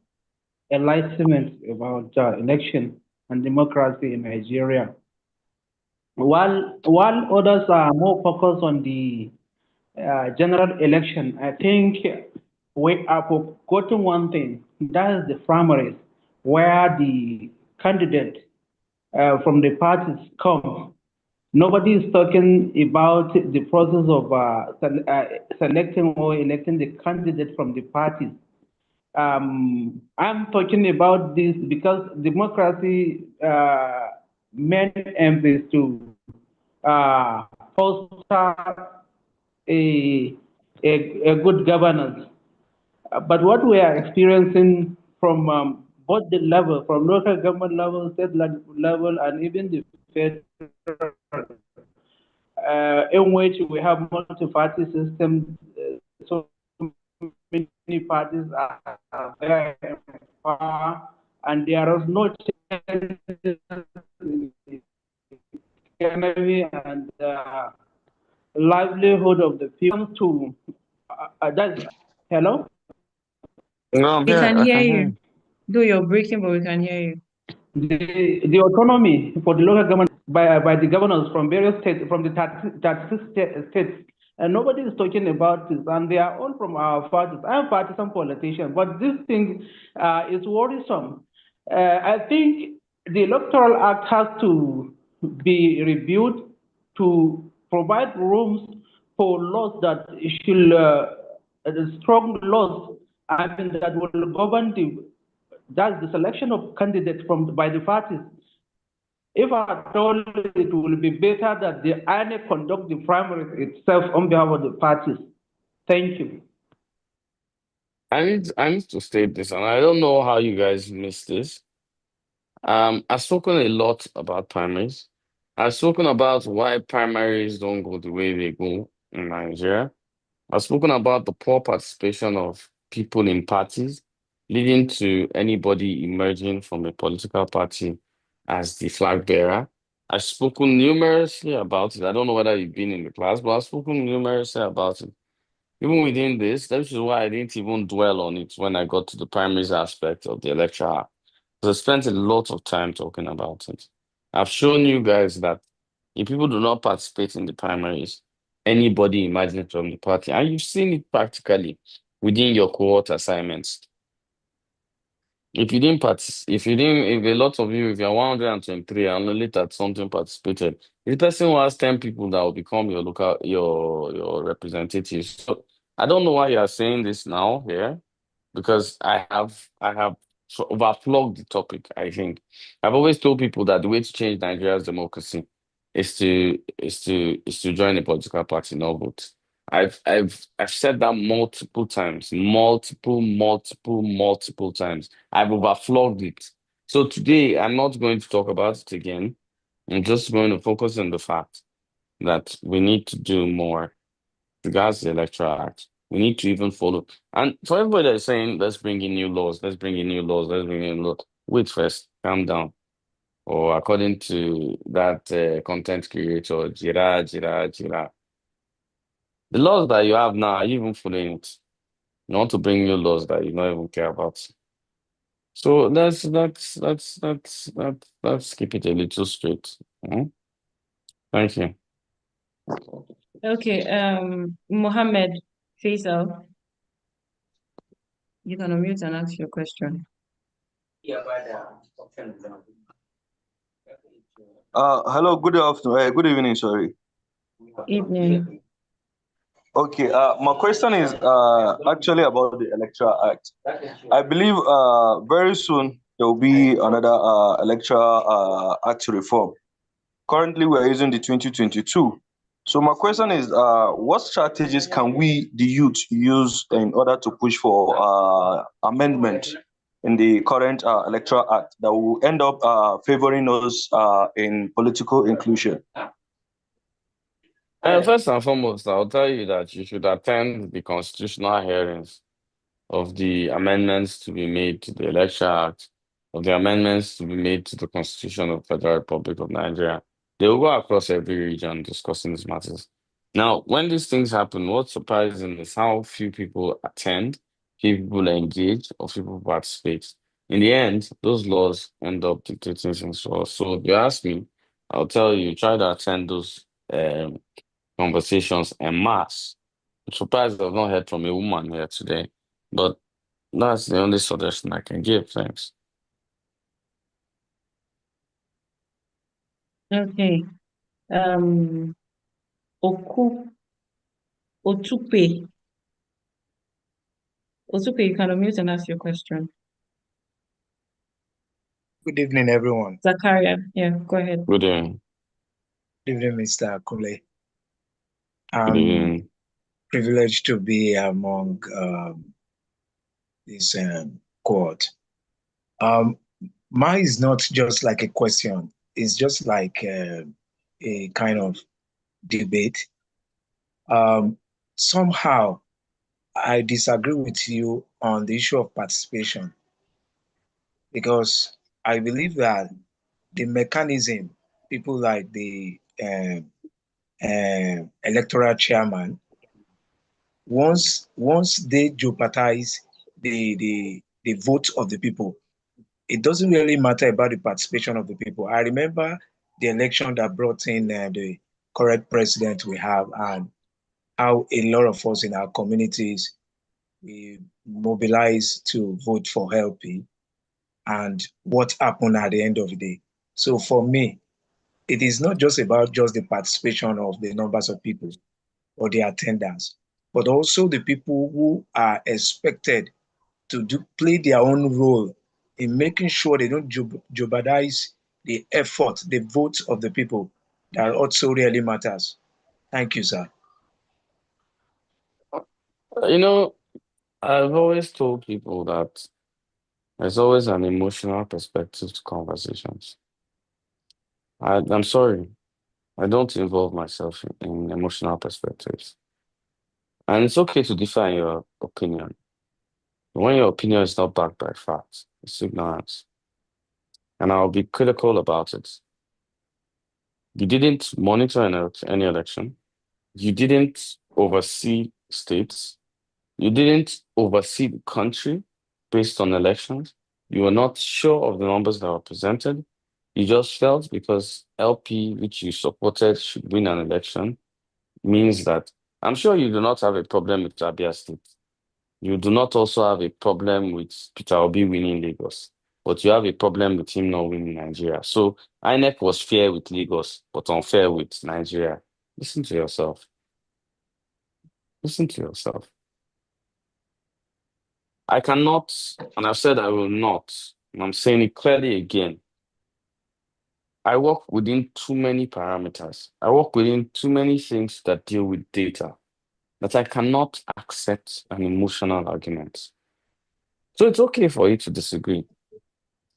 enlightenment about election and democracy in Nigeria. While others are more focused on the general election, I think we are forgetting one thing. That is the primaries, where the candidate from the parties come. Nobody is talking about the process of selecting or electing the candidate from the parties. I'm talking about this because democracy main aim is to foster a, a good governance. But what we are experiencing from both the level, from local government level, state level, and even the federal, in which we have multi-party system, so many parties are there in power, and there is no change in the economy and livelihood of the people to that's hello. No, I'm We here. can I hear can hear you. you. Though you're breaking, but we can hear you. The autonomy for the local government by the governors from various states, from the 36 states, and nobody is talking about this, and they are all from our parties. I'm partisan politician, but this thing is worrisome. I think the Electoral Act has to be reviewed to provide rooms for laws that should strong laws, I mean, that will govern the selection of candidates by the parties. If at all, it will be better that the INEC conduct the primaries itself on behalf of the parties. Thank you. I need to state this, and I don't know how you guys missed this. I've spoken a lot about primaries. I've spoken about why primaries don't go the way they go in Nigeria. I've spoken about the poor participation of people in parties, leading to anybody emerging from a political party as the flag bearer. I've spoken numerously about it. I don't know whether you've been in the class, but I've spoken numerously about it. Even within this is why I didn't even dwell on it when I got to the primaries aspect of the Electoral Act. Because I spent a lot of time talking about it. I've shown you guys that if people do not participate in the primaries, anybody emerging from the party, and you've seen it practically within your cohort assignments. If a lot of you, if you're 123 and only that something participated, the person who has 10 people that will become your representatives. So I don't know why you are saying this now here, because I have overflogged the topic, I think. I've always told people that the way to change Nigeria's democracy is to join a political party, not vote. I've said that multiple times, multiple times. I've overflogged it. So today I'm not going to talk about it again. I'm just going to focus on the fact that we need to do more regards the Electoral Act. We need to even follow. And for everybody that's saying, let's bring in new laws, let's bring in new laws, let's bring in laws. Wait first, calm down. Or according to that content creator, Jira. The laws that you have now, are you even following it? You want to bring new laws that you don't even care about. So let's keep it a little straight. Mhm. Thank you. Okay, Mohammed Faisal, you can unmute and ask your question. Hello, good afternoon. Good evening, sorry. Evening. Okay, my question is actually about the Electoral Act. I believe very soon there will be another Electoral Act reform. Currently, we are using the 2022. So my question is, what strategies can we, the youth, use in order to push for amendment in the current Electoral Act that will end up favoring us in political inclusion? First and foremost, I'll tell you that you should attend the constitutional hearings of the amendments to be made to the Election Act, of the amendments to be made to the Constitution of the Federal Republic of Nigeria. They will go across every region discussing these matters. Now, when these things happen, what's surprising is how few people attend, few people engage, or few people participate. In the end, those laws end up dictating things for us. So if you ask me, I'll tell you, try to attend those conversations en masse. I'm surprised I've not heard from a woman here today, but that's the only suggestion I can give. Thanks. Okay. Oku Otupe. Otupe, you can unmute and ask your question. Good evening, everyone. Zakaria, yeah, go ahead. Good evening. Good evening, Mr. Kule. Good I'm evening. privileged to be among this court. Mine is not just like a question. It's just like a kind of debate. Somehow, I disagree with you on the issue of participation because I believe that the mechanism, people like the electoral chairman, once they jeopardize the vote of the people, it doesn't really matter about the participation of the people. I remember the election that brought in the correct president we have, and how a lot of us in our communities we mobilized to vote for LP, and what happened at the end of the day. So for me, it is not just about just the participation of the numbers of people or the attendance, but also the people who are expected to play their own role in making sure they don't jeopardize the effort, the votes of the people. That also really matters. Thank you, sir. You know, I've always told people that there's always an emotional perspective to conversations. I'm sorry, I don't involve myself in emotional perspectives. And it's okay to differ in your opinion. But when your opinion is not backed by facts, it's ignorance. And I'll be critical about it. You didn't monitor any election. You didn't oversee states. You didn't oversee the country based on elections. You were not sure of the numbers that were presented. You just felt because LP, which you supported, should win an election, means that I'm sure you do not have a problem with Abia State. You do not also have a problem with Peter Obi winning Lagos, but you have a problem with him not winning Nigeria. So INEC was fair with Lagos, but unfair with Nigeria. Listen to yourself. Listen to yourself. I cannot, and I've said I will not, and I'm saying it clearly again. I work within too many parameters. I work within too many things that deal with data that I cannot accept an emotional argument. So it's okay for you to disagree,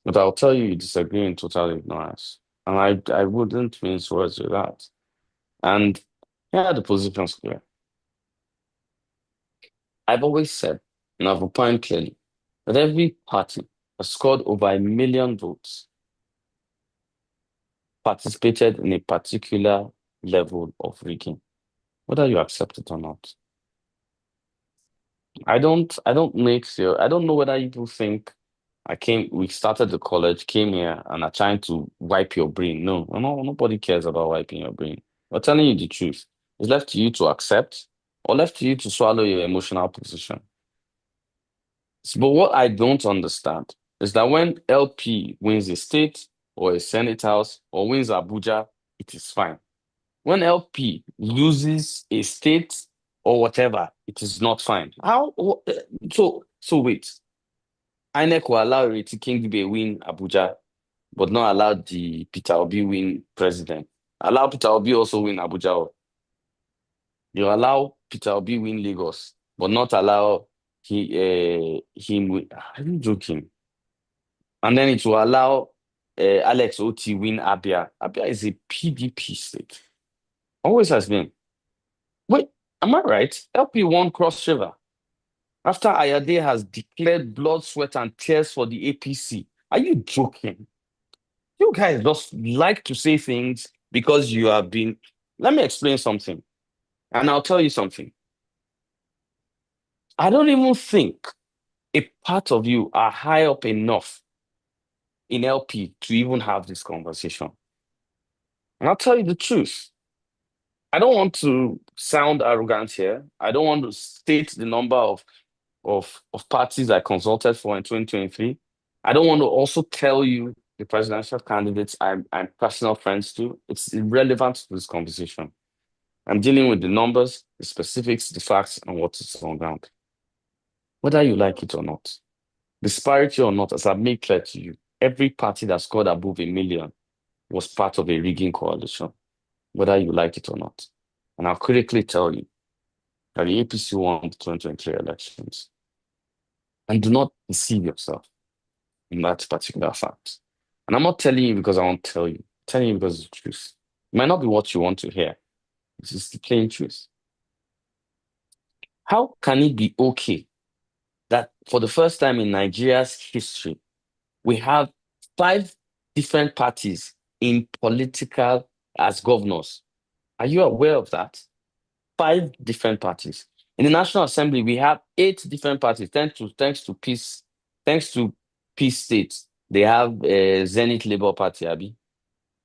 but I'll tell you disagree in total ignorance. And I wouldn't mince words with that. And here are the positions clear. I've always said, and I've opined clearly, that every party has scored over 1 million votes participated in a particular level of rigging, whether you accept it or not. I don't know whether people think we started the college, came here and are trying to wipe your brain. No, nobody cares about wiping your brain. We're telling you the truth. It's left to you to accept or left to you to swallow your emotional position. But what I don't understand is that when LP wins a state or a Senate House or wins Abuja, it is fine. When LP loses a state or whatever, it is not fine. How? So wait. INEC will allow Reti Kingbe win Abuja, but not allow the Peter Obi win president. Allow Peter Obi also win Abuja. You allow Peter Obi win Lagos, but not allow him win. Are you joking? And then it will allow Alex Oti win Abia. Abia is a PDP state. Always has been. Wait, am I right? LP won Cross River after Ayade has declared blood, sweat, and tears for the APC. Are you joking? You guys just like to say things because you have been. Let me explain something, and I'll tell you something. I don't even think a part of you are high up enough in LP to even have this conversation. And I'll tell you the truth. I don't want to sound arrogant here. I don't want to state the number of parties I consulted for in 2023. I don't want to also tell you the presidential candidates I'm personal friends to. It's irrelevant to this conversation. I'm dealing with the numbers, the specifics, the facts, and what is on ground. Whether you like it or not, disparity or not, as I've made clear to you, every party that scored above 1 million was part of a rigging coalition, whether you like it or not. And I'll critically tell you that the APC won the 2023 elections. And do not deceive yourself in that particular fact. And I'm not telling you because I want to tell you. I'm telling you because it's the truth. It might not be what you want to hear, This is the plain truth. How can it be okay that for the first time in Nigeria's history, we have 5 different parties in political as governors? Are you aware of that? 5 different parties. In the National Assembly, we have 8 different parties. Thanks to peace states. They have Zenith Labour Party, Abi.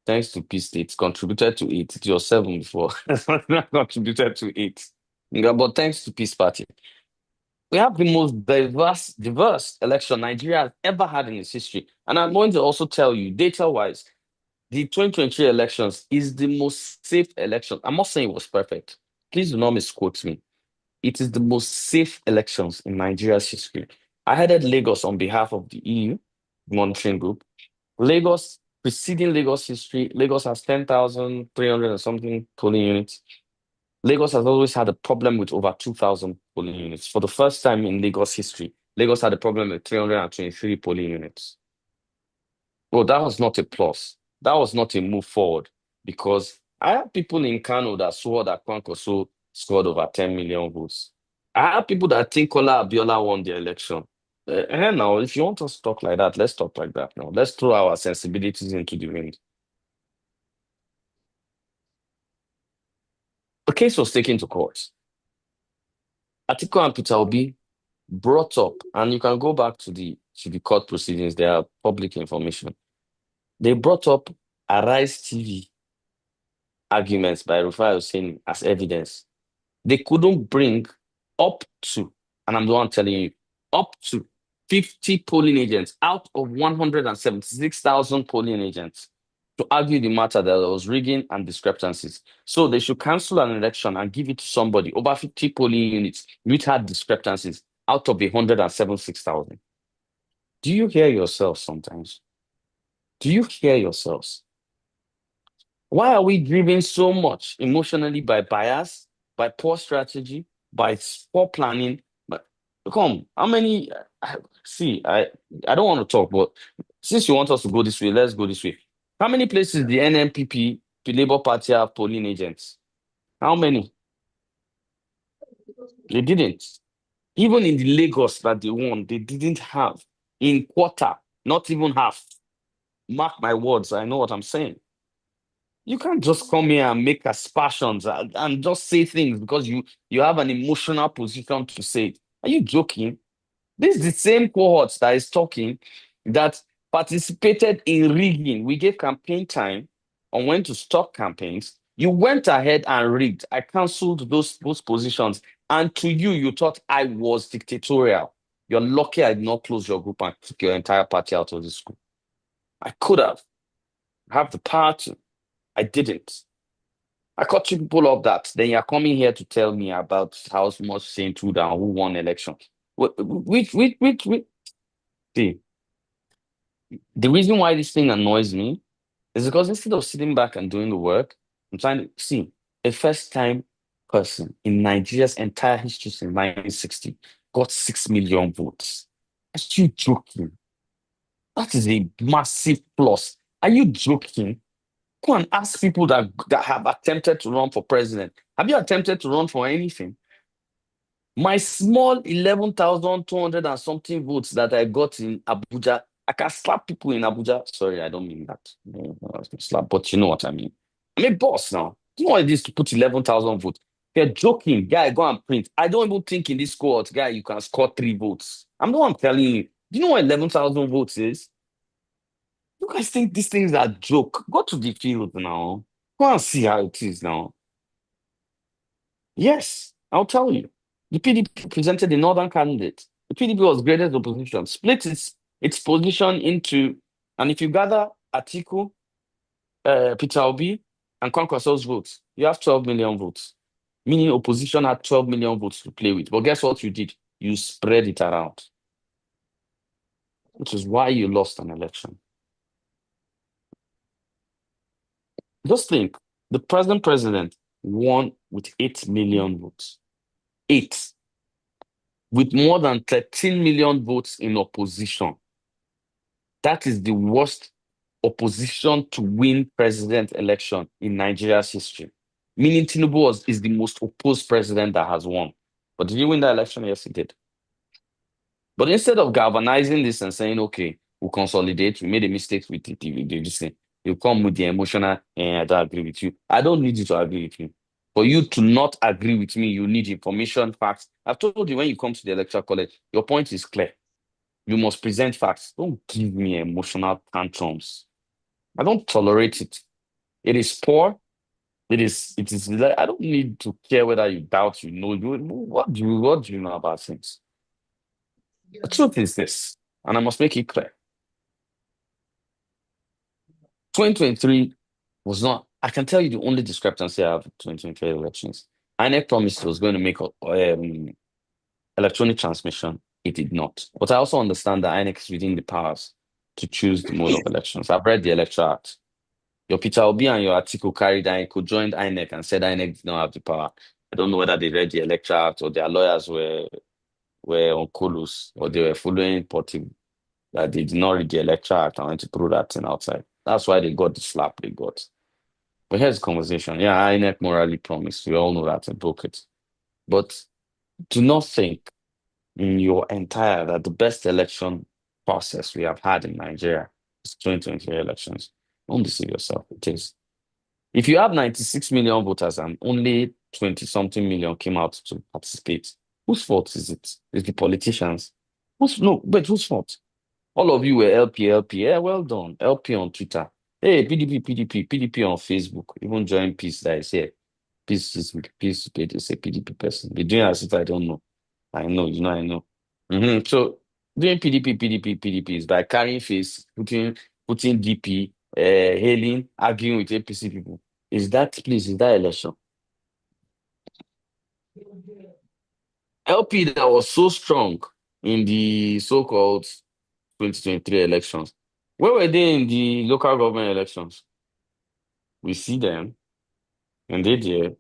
Thanks to peace states, contributed to 8. It was 7 before. Not contributed to 8. Yeah, but thanks to peace party. We have the most diverse election Nigeria has ever had in its history. And I'm going to also tell you, data-wise, the 2023 elections is the most safe election. I'm not saying it was perfect. Please do not misquote me. It is the most safe elections in Nigeria's history. I headed Lagos on behalf of the EU monitoring group. Lagos, preceding Lagos history, Lagos has 10,300 and something polling units. Lagos has always had a problem with over 2,000 polling units. For the first time in Lagos history, Lagos had a problem with 323 polling units. Well, that was not a plus. That was not a move forward, because I have people in Kano that swore that Kwankwaso scored over 10 million votes. I have people that think Kola Abiola won the election. Now, if you want us to talk like that, let's talk like that now. Let's throw our sensibilities into the wind. The case was taken to court. Atiku and Peter Obi brought up, and you can go back to the court proceedings, they are public information. They brought up Arise TV arguments by Rufai Hussein as evidence. They couldn't bring up to, and I'm the one telling you, up to 50 polling agents out of 176,000 polling agents to argue the matter that there was rigging and discrepancies. So they should cancel an election and give it to somebody over 50 polling units which had discrepancies out of the 176,000. Do you hear yourselves sometimes? Do you hear yourselves? Why are we driven so much emotionally by bias, by poor strategy, by poor planning? But come, how many? See, I don't want to talk, but since you want us to go this way, let's go this way. How many places the NNPP, the Labour Party, have polling agents? How many? They didn't. Even in the Lagos that they won, they didn't have in quarter, not even half. Mark my words, I know what I'm saying. You can't just come here and make aspersions and just say things because you have an emotional position to say it. Are you joking? This is the same cohort that is talking that participated in rigging. We gave campaign time on when to stop campaigns. You went ahead and rigged. I cancelled those positions. And to you, you thought I was dictatorial. You're lucky I did not close your group and kick your entire party out of the school. I could have. I have the power to. I didn't. I caught you people of that. Then you're coming here to tell me about how much Saint who down who won election. Which. See, the reason why this thing annoys me is because instead of sitting back and doing the work, I'm trying to see a first-time person in Nigeria's entire history since 1960 got 6 million votes. Are you joking? That is a massive plus. Are you joking? Go and ask people that have attempted to run for president. Have you attempted to run for anything? My small 11,200 and something votes that I got in Abuja, I can slap people in Abuja. Sorry, I don't mean that. No, I was gonna slap, but you know what I mean. I'm a boss now. Do you know what it is to put 11,000 votes? You're joking, guy, go and print. I don't even think in this cohort, guy, you can score 3 votes. I'm the one telling you. Do you know what 11,000 votes is? You guys think these things are joke? Go to the field now. Go and see how it is now. Yes, I'll tell you. The PDP presented a northern candidate. The PDP was greatest opposition, split its position into, and if you gather Atiku, Peter Obi, and Kwankwaso's votes, you have 12 million votes. Meaning opposition had 12 million votes to play with. But guess what you did? You spread it around. Which is why you lost an election. Just think, the present president won with 8 million votes. 8. With more than 13 million votes in opposition. That is the worst opposition to win president election in Nigeria's history. meaning Tinubu is the most opposed president that has won. But did he win that election? Yes, he did. But instead of galvanizing this and saying, okay, we'll consolidate, we made a mistake with this thing, you come with the emotional, I don't agree with you. I don't need you to agree with me. For you to not agree with me, you need information, facts. I've told you when you come to the electoral college, your point is clear. You must present facts. Don't give me emotional tantrums. I don't tolerate it. It is poor. It is like, I don't need to care whether you doubt, what do you know about things? The truth is this, and I must make it clear. 2023 was not, I can tell you the only discrepancy I have with 2023 elections. INEC promised it was going to make electronic transmission. It did not. But I also understand that INEC is within the powers to choose the mode of elections. I've read the Electoral Act. Your Peter Obi and your Atiku carried INEC, joined INEC and said INEC did not have the power. I don't know whether they read the Electoral Act or their lawyers were on colus or they were following Porting, that they did not read the Electoral Act and went to throw that thing outside. That's why they got the slap they got. But here's the conversation. Yeah, INEC morally promised. We all know that and broke it. But do not think in your entire that the best election process we have had in Nigeria is 2023 elections. Don't deceive yourself. It is. If you have 96 million voters and only 20-something million came out to participate, whose fault is it? It's the politicians. Whose fault? All of you were LP. Yeah, well done. LP on Twitter. Hey, PDP on Facebook. Even join Peace that is here. Peace is a PDP person. Be doing as if I don't know. I know, I know. So doing PDP is by carrying face, putting DP, hailing, arguing with APC people. Is that election? LP that was so strong in the so-called 2023 elections. Where were they in the local government elections? We see them, and they did.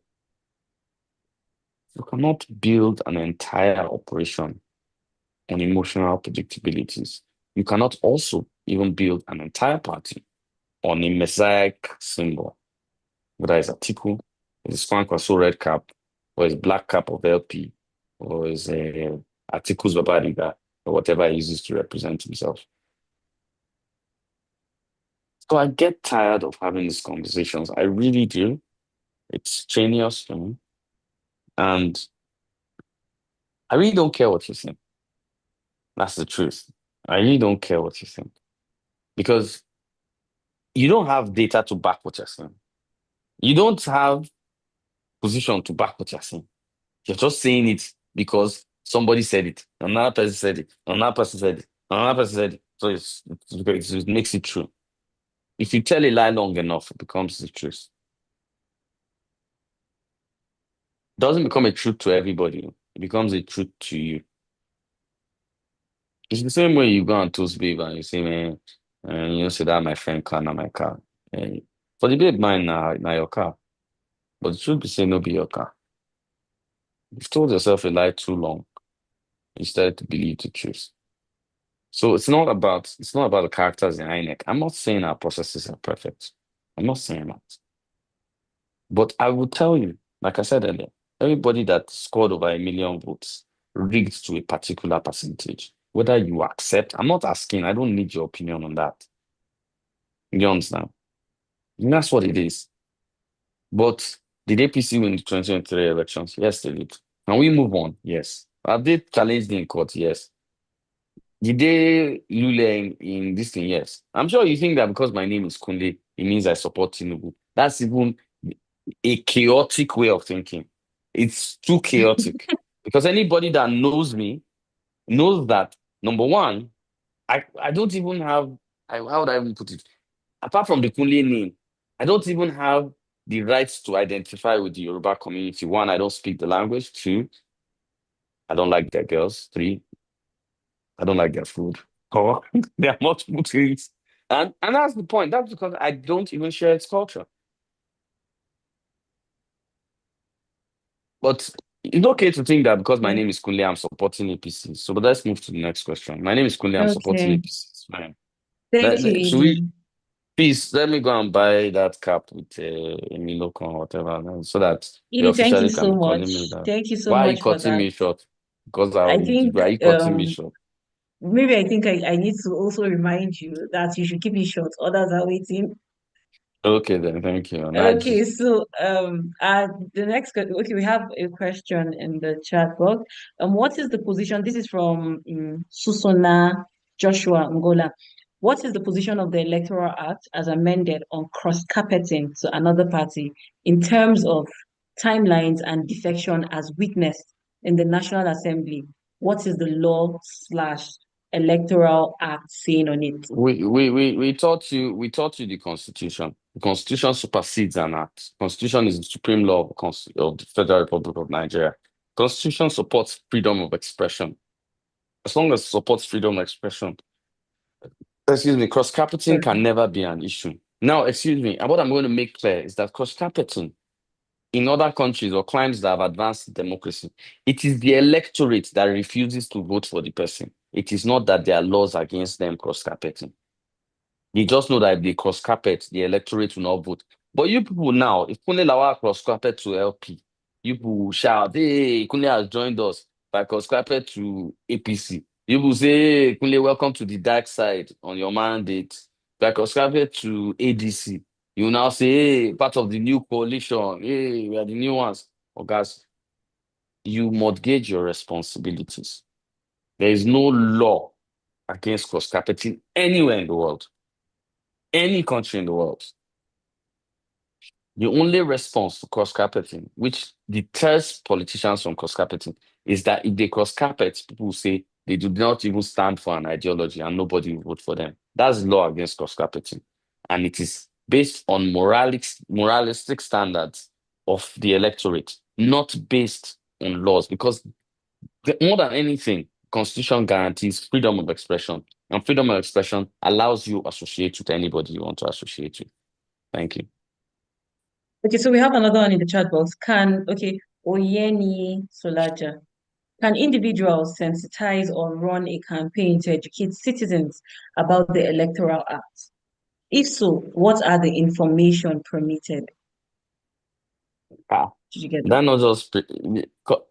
You cannot build an entire operation on emotional predictabilities. You cannot also even build an entire party on a messiah symbol, whether it's Atiku, it's Kwankwaso red cap, or it's black cap of LP, or it's Atiku's Babadiga, or whatever he uses to represent himself. So I get tired of having these conversations. I really do. It's strenuous for me. And I really don't care what you think. That's the truth. I really don't care what you think. Because you don't have data to back what you're saying. You don't have position to back what you're saying. You're just saying it because somebody said it. Another person said it. Another person said it. Another person said it. So it makes it true. If you tell a lie long enough, it becomes the truth. It doesn't become a truth to everybody. It becomes a truth to you. It's the same way you go and toast babe and you say, man, you say that my friend car, not my car. For the babe, mine now your car. But the truth be saying, no be your car. You've told yourself a lie too long. You started to believe the truth. So it's not about the characters in INEC. I'm not saying our processes are perfect. I'm not saying that. But I will tell you, like I said earlier, everybody that scored over 1 million votes rigged to a particular percentage. Whether you accept, I'm not asking, I don't need your opinion on that. You understand? And that's what it is. But did APC win the 2023 elections? Yes, they did. Can we move on? Yes. Have they challenged in court? Yes. Did they lule in this thing? Yes. I'm sure you think that because my name is Kunde, it means I support Tinubu. That's even a chaotic way of thinking. It's too chaotic. Because anybody that knows me knows that, number one, I don't even have, how would I even put it? Apart from the Kunle name, I don't even have the rights to identify with the Yoruba community. One, I don't speak the language. Two, I don't like their girls. Three, I don't like their food. Four, there are multiple things. And that's the point. That's because I don't even share its culture. But it's okay to think that because my name is Kunle, I'm supporting APC. So but let's move to the next question. My name is Kunle, I'm supporting Okay. APC. It's fine. Thank you, Should we Edie. Please let me go and buy that cap with Emilocon or whatever, so that you Edie, thank you officially can so be much. calling me that. Thank you so Why are you much for cutting that. me short? Because I think why are you cutting me short? maybe I think I need to also remind you that you should keep it short. Others are waiting. Okay then, thank you. Okay, Naji. so the next okay, we have a question in the chat box. What is the position? This is from Susona Joshua Ngola. What is the position of the Electoral Act as amended on cross-carpeting to another party in terms of timelines and defection as witnessed in the National Assembly? What is the law slash Electoral Act saying on it? We taught you the Constitution. The Constitution supersedes an act. Constitution is the supreme law of the Federal Republic of Nigeria. Constitution supports freedom of expression. As long as it supports freedom of expression, cross-carpeting can never be an issue. Now, and what I'm going to make clear is that cross-carpeting in other countries or climes that have advanced democracy, it is the electorate that refuses to vote for the person. It is not that there are laws against them cross-carpeting. They just know that if they cross-carpet, the electorate will not vote. But you people now, if Kunle Lawal cross-carpet to LP, you people will shout, hey, Kunle has joined us by cross-carpet to APC. You will say, hey, Kunle, welcome to the dark side on your mandate. By cross-carpet to ADC. You will now say, hey, part of the new coalition. Hey, we are the new ones. Oh, guys, you mortgage your responsibilities. There is no law against cross-carpeting anywhere in the world. Any country in the world. The only response to cross-carpeting, which deters politicians from cross-carpeting, is that if they cross-carpet, people will say they do not even stand for an ideology and nobody will vote for them. That's law against cross-carpeting. And it is based on moralistic standards of the electorate, not based on laws. Because more than anything, Constitution guarantees freedom of expression. And freedom of expression allows you to associate with anybody you want to associate with. Thank you. Okay, so we have another one in the chat box. Oyeni Solaja, can individuals sensitize or run a campaign to educate citizens about the Electoral Act? If so, what are the information permitted? Did you get that? That not just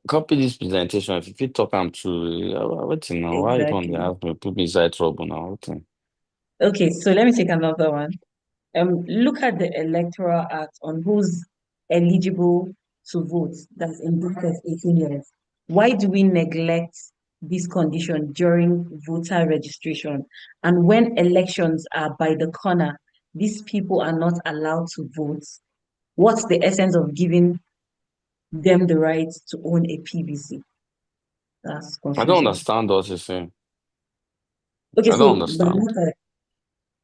copy this presentation. If you talk I'm to what's now? Why you Exactly. don't have me put me inside trouble now? Okay, so let me take another one. Look at the Electoral Act on who's eligible to vote, that's in brackets 18 years. Why do we neglect this condition during voter registration? And when elections are by the corner, these people are not allowed to vote. What's the essence of giving them the right to own a PVC? That's I don't confusing. understand what you're saying. Okay, I so don't understand.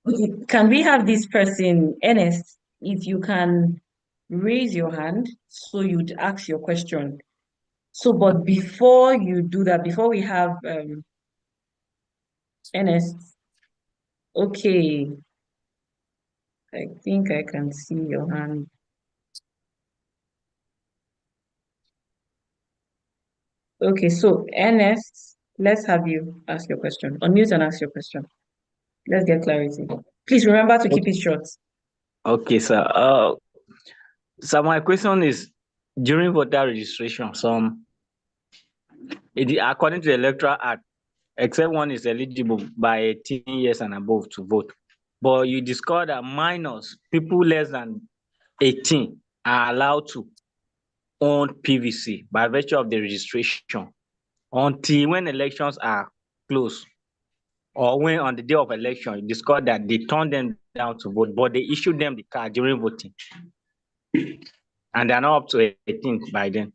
okay, can we have this person, Ernest, if you can raise your hand so you'd ask your question. So, but before you do that, before we have Ernest, okay, I think I can see your hand. Okay, so Ernest, let's have you ask your question. Unmute and ask your question. Let's get clarity. Please remember to keep it short. Okay, sir. So my question is, during voter registration, according to the Electoral Act, except one is eligible by 18 years and above to vote. But you discover that minors, people less than 18, are allowed to own PVC by virtue of the registration until when elections are closed, or when on the day of election, you discover that they turn them down to vote, but they issue them the card during voting. And they're not up to 18 by then.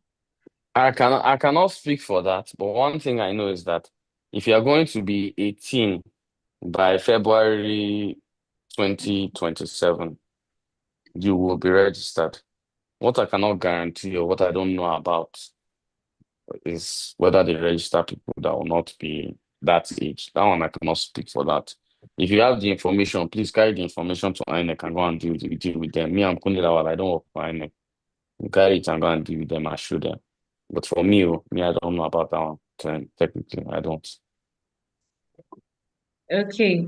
I cannot speak for that, but one thing I know is that if you are going to be 18 by February 2027, you will be registered. What I cannot guarantee or what I don't know about is whether they register people that will not be that age. That one I cannot speak for that. If you have the information, please carry the information to INEC and go and deal with them. Me, I'm Kunle Lawal, I don't work for INEC. You carry it and go and deal with them, I show them. But for me, I don't know about that one. Technically, I don't. Okay.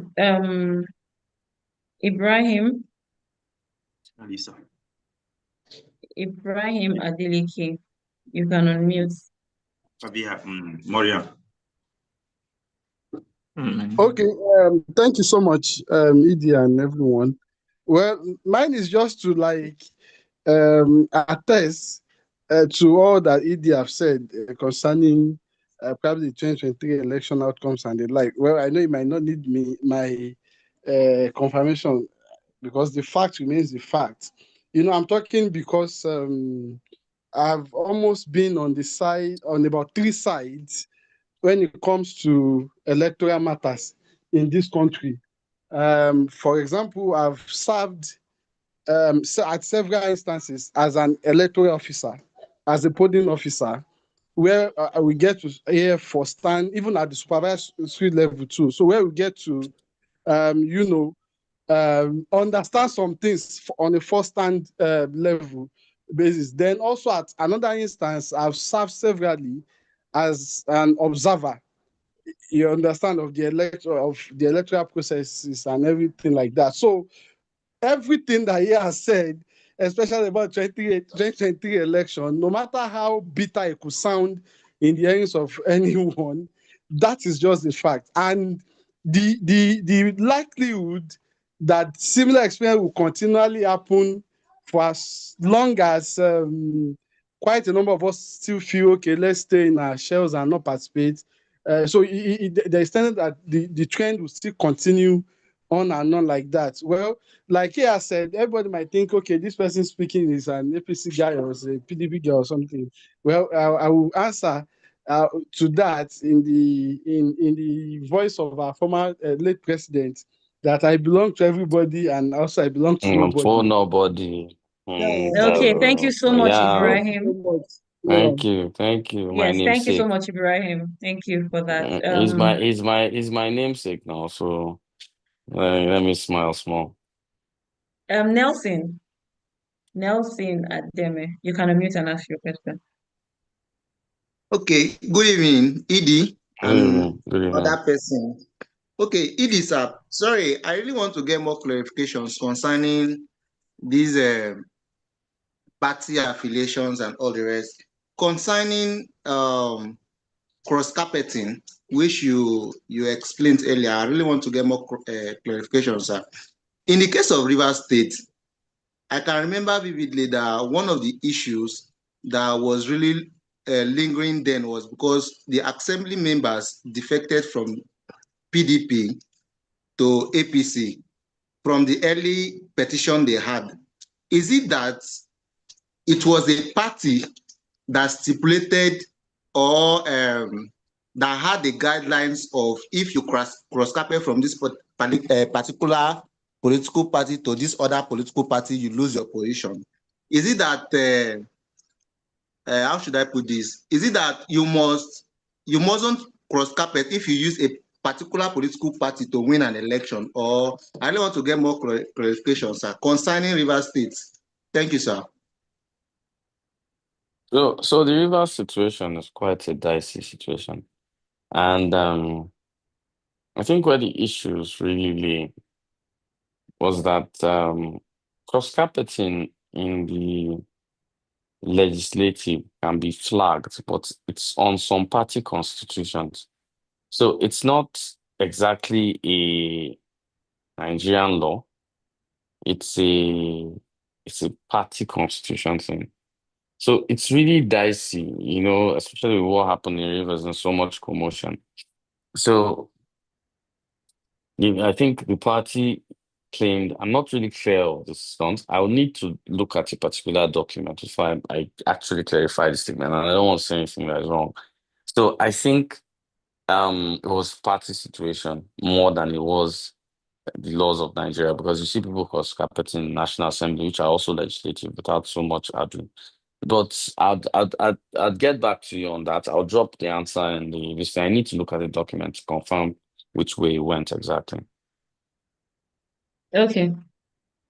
Ibrahim, Lisa. Ibrahim Adeleke, you can unmute. Fabia, Maria. Okay, thank you so much, Edie and everyone. Well, mine is just to attest to all that Edie have said concerning probably the 2023 election outcomes and the like. Well, I know it might not need my confirmation because the fact remains the fact. I'm talking because I've almost been on about three sides when it comes to electoral matters in this country. For example, I've served at several instances as an electoral officer, as a polling officer, where we get to hear firsthand, even at the supervisory level too. So where we get to, understand some things on a first-hand level basis. Then also at another instance, I've served severally as an observer. You understand of the electoral processes and everything like that. So everything that he has said, especially about 2023 election, no matter how bitter it could sound in the ears of anyone, that is just the fact. And the likelihood that similar experience will continually happen for as long as quite a number of us still feel, okay, let's stay in our shells and not participate. So the extent that the trend will still continue on and on like that. Well, like he has said, everybody might think, okay, this person speaking is an APC guy or is a PDP guy or something. Well, I will answer to that in the voice of our former late president, that I belong to everybody and also I belong to nobody. For nobody. Okay, thank you so much, Yeah. Ibrahim. Thank you. My Yes, thank you so namesake. much, Ibrahim. Thank you for that. He's my namesake now. So let me smile small. Nelson Ademe, you can unmute and ask your question. Okay, good evening, Edie and Good evening. other person. Okay, Edie, sir. Sorry, I really want to get more clarifications concerning these party affiliations and all the rest. Concerning cross-carpeting, which you explained earlier, I really want to get more clarifications, sir. In the case of Rivers State, I can remember vividly that one of the issues that was really lingering then was because the assembly members defected from PDP to APC from the early petition they had. Is it that it was a party that stipulated or that had the guidelines of if you cross-carpet from this particular political party to this other political party, you lose your position? Is it that how should I put this? Is it that you mustn't cross-carpet if you use a particular political party to win an election? Or I really want to get more clarification, sir, concerning Rivers State. Thank you, sir. So the Rivers situation is quite a dicey situation. And I think where the issues really lay was that cross-carpeting in the legislative can be flagged, but it's on some party constitutions. So it's not exactly a Nigerian law. It's a party constitution thing. So it's really dicey, especially with what happened in Rivers and so much commotion. So I think the party claimed, I'm not really clear of the stance. I will need to look at a particular document before I actually clarify the statement, and I don't want to say anything that is wrong. So I think it was party situation more than it was the laws of Nigeria, because you see people cross-carpeting in National Assembly, which are also legislative, without so much ado. But I'd get back to you on that. I'll drop the answer in the list. I need to look at the document to confirm which way it went exactly. Okay.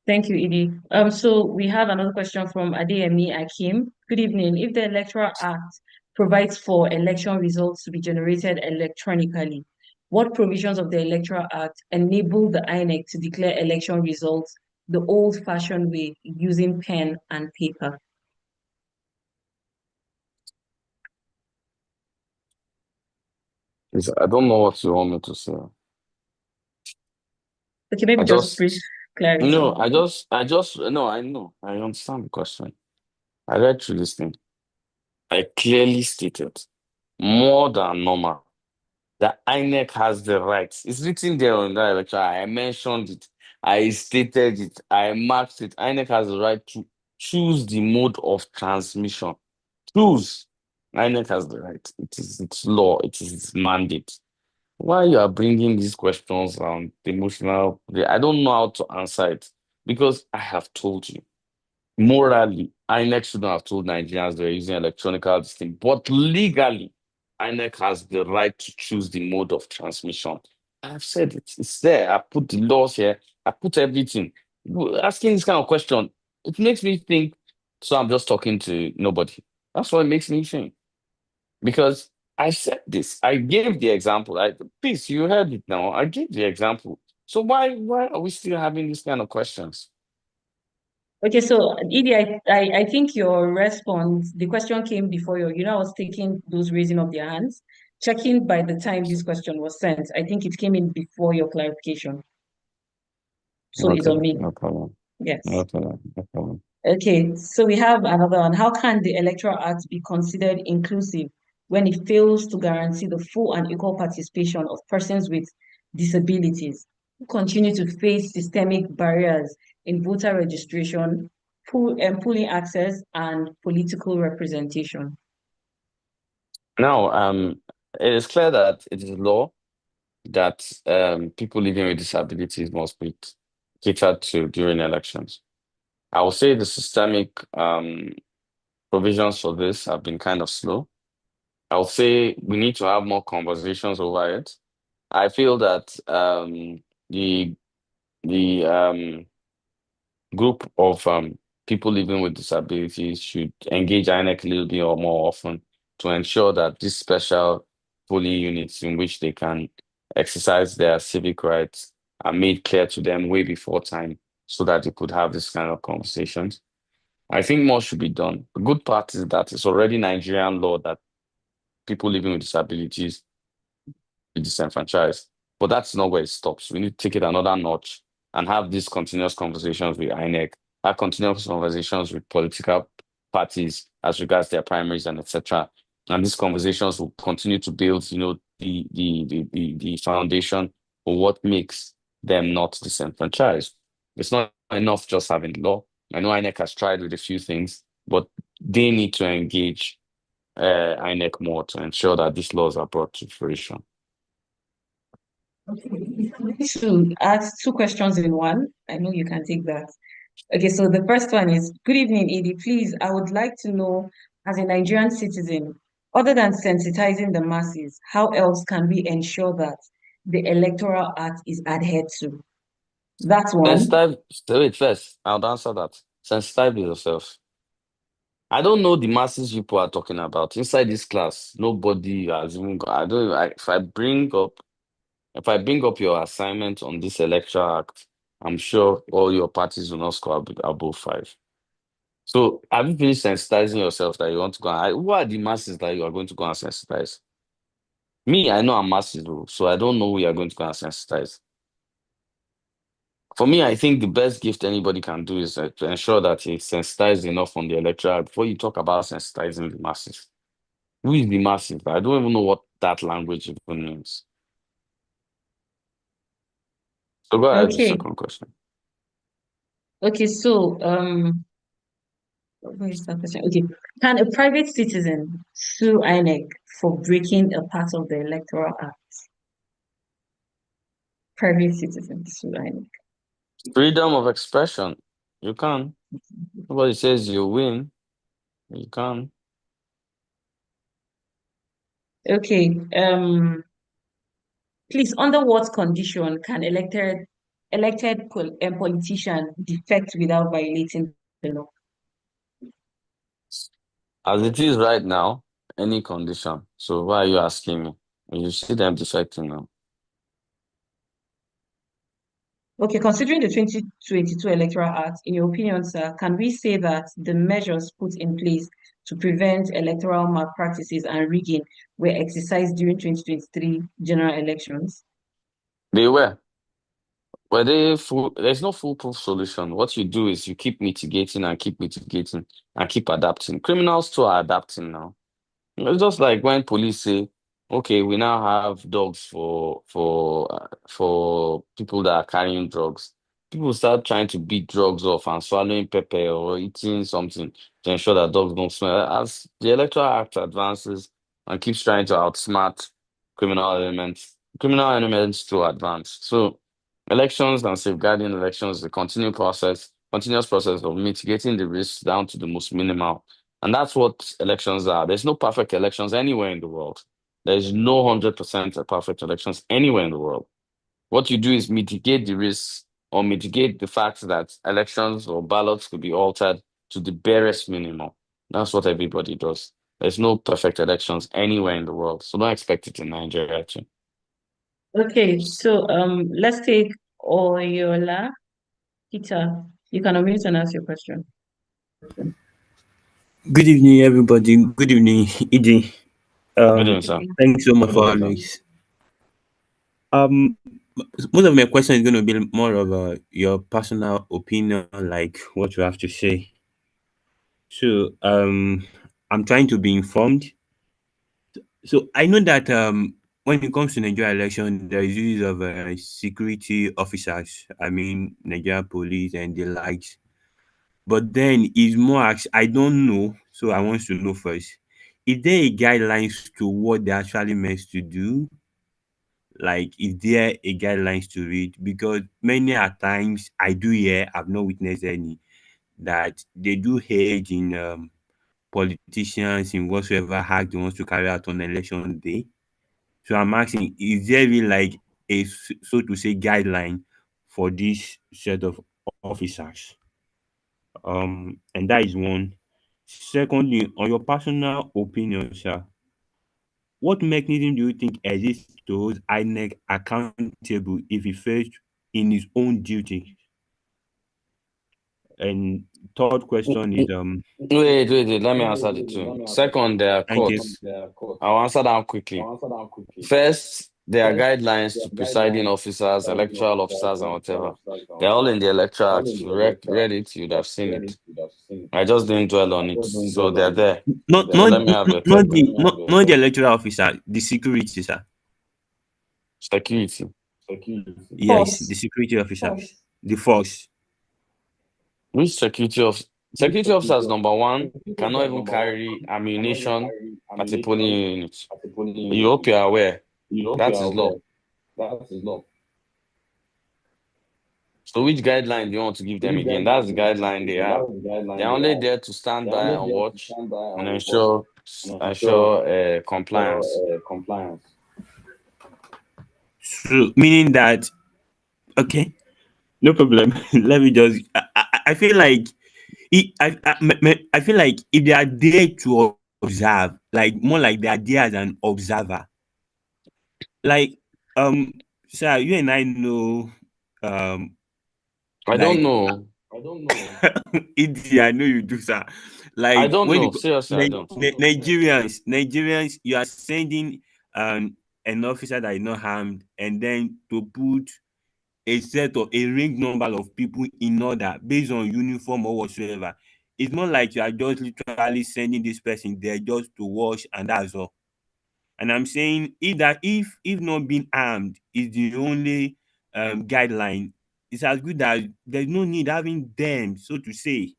Thank you, Edie. So we have another question from Adeyemi Akim. Good evening. If the Electoral Act provides for election results to be generated electronically, What provisions of the Electoral Act enable the INEC to declare election results the old-fashioned way using pen and paper? I don't know what you want me to say. Okay, maybe I just brief just clarity. no, no, I know. I understand the question. I read through this thing. I clearly stated more than normal that INEC has the rights. It's written there on that electoral. I mentioned it. I stated it. I marked it. INEC has the right to choose the mode of transmission. Choose. INEC has the right. It is its law. It is its mandate. Why you are bringing these questions on the emotional? I don't know how to answer it because I have told you. Morally, INEC shouldn't have told Nigerians they're using electronic this thing, but legally, INEC has the right to choose the mode of transmission. I've said it. It's there. I put the laws here. I put everything. Asking this kind of question, it makes me think. So I'm just talking to nobody. That's what it makes me think. Because I said this. I gave the example. Please, you heard it now. I gave the example. So why are we still having these kind of questions? Okay, so Edie, I think your response, the question came before I was taking those raising of their hands, checking by the time this question was sent. I think it came in before your clarification. So it's Okay, on me. no problem. Yes. No problem. No problem. Okay, so we have another one. How can the Electoral Act be considered inclusive when it fails to guarantee the full and equal participation of persons with disabilities who continue to face systemic barriers in voter registration, polling access, and political representation? Now, it is clear that it is law that people living with disabilities must be catered to during elections. I will say the systemic provisions for this have been kind of slow. I will say we need to have more conversations over it. I feel that the group of people living with disabilities should engage INEC a little bit or more often to ensure that these special polling units in which they can exercise their civic rights are made clear to them way before time so that they could have this kind of conversations. I think more should be done. The good part is that it's already Nigerian law that people living with disabilities be disenfranchised. But that's not where it stops. We need to take it another notch and have these continuous conversations with INEC, have continuous conversations with political parties as regards their primaries and etc. And these conversations will continue to build, the foundation for what makes them not disenfranchised. It's not enough just having law. I know INEC has tried with a few things, but they need to engage INEC more to ensure that these laws are brought to fruition. To ask two questions in one, I know you can take that. Okay, so the first one is, good evening, Edie. Please, I would like to know, as a Nigerian citizen, other than sensitizing the masses, how else can we ensure that the Electoral Act is adhered to? That's one. Wait, first, I'll answer that. Sensitize yourself. I don't know the masses people are talking about. Inside this class, nobody has even got, I don't if I bring up your assignment on this Electoral Act, I'm sure all your parties will not score above 5. So have you finished sensitizing yourself that you want to go who are the masses that you are going to go and sensitize? Me, I know I'm masses, so I don't know who you are going to go and sensitize. For me, I think the best gift anybody can do is to ensure that he's sensitized enough on the electoral before you talk about sensitizing the masses. Who is the masses? I don't even know what that language even means. So go ahead with the Okay. second question. Okay, so where is that question? Okay. Can a private citizen sue INEC for breaking a part of the Electoral Act? Private citizen sue INEC. Freedom of expression. You can. Nobody says you win. You can. Okay. Please, under what condition can elected politician defect without violating the law? As it is right now, any condition. So why are you asking me? You see them defecting now. Okay, considering the 2022 Electoral Act, in your opinion, sir, can we say that the measures put in place to prevent electoral malpractices and rigging were exercised during 2023 general elections? They were. Were they full? There's no foolproof solution. What you do is you keep mitigating and keep adapting. Criminals too are adapting now. It's just like when police say, "Okay, we now have dogs for people that are carrying drugs." People start trying to beat drugs off and swallowing pepper or eating something to ensure that dogs don't smell. As the Electoral Act advances and keeps trying to outsmart criminal elements to advance. So, elections and safeguarding elections is a continuous process of mitigating the risks down to the most minimal, and that's what elections are. There's no perfect elections anywhere in the world. There's no 100% perfect elections anywhere in the world. What you do is mitigate the risks or mitigate the fact that elections or ballots could be altered to the barest minimum. That's what everybody does. There's no perfect elections anywhere in the world. So don't expect it in Nigeria too. Okay, so let's take Oyola. Peter, you can unmute and ask your question. Good evening, everybody. Good evening, ED. Good evening, sir. Thanks so much for having us. Most of my question is going to be more of your personal opinion, like what you have to say. So, I'm trying to be informed. So I know that when it comes to Nigeria election, there is use of security officers. I mean, Nigeria police and the likes. But then it's more I don't know, so I want to know first. Is there a guidelines to what they actually meant to do? Like, is there a guidelines to read? Because many a times I do hear, I've not witnessed any, that they do hate in politicians in whatsoever act they want to carry out on election day. So I'm asking, is there really like a so to say guideline for this set of officers? And that is one. Secondly, on your personal opinion, sir, what mechanism do you think exists to hold INEC accountable if he fails in his own duty? And third question is Wait. Let me answer the two. Second, there are thank you. courts. I'll answer that quickly. First, there are guidelines to presiding officers, electoral officers, and whatever. They're all in the Electoral Act. If you read it, you'd have seen it. I just didn't dwell on it. So they're there. Not So not let me have your not third the question. not the electoral officer, the security, sir. Security. Yes, the security officers, the force. Which security officers, number one, cannot even carry ammunition at a polling unit. You hope you're aware. That is law. So which guideline do you want to give them again? That's the guideline they have. They're only there to stand by and watch and ensure compliance. So meaning that okay, no problem. Let me just. I feel like I feel like if they are there to observe, like more like they are there as an observer. Like sir, you and I know I don't like know. I know you do, sir. I Like don't when know. Seriously, I don't. Nigerians, you are sending an officer that is not harmed, and then to put a set or a ring number of people in order based on uniform or whatsoever. It's not like you are just literally sending this person there just to watch and that's all. And I'm saying if not being armed is the only guideline, it's as good as there's no need having them, so to say.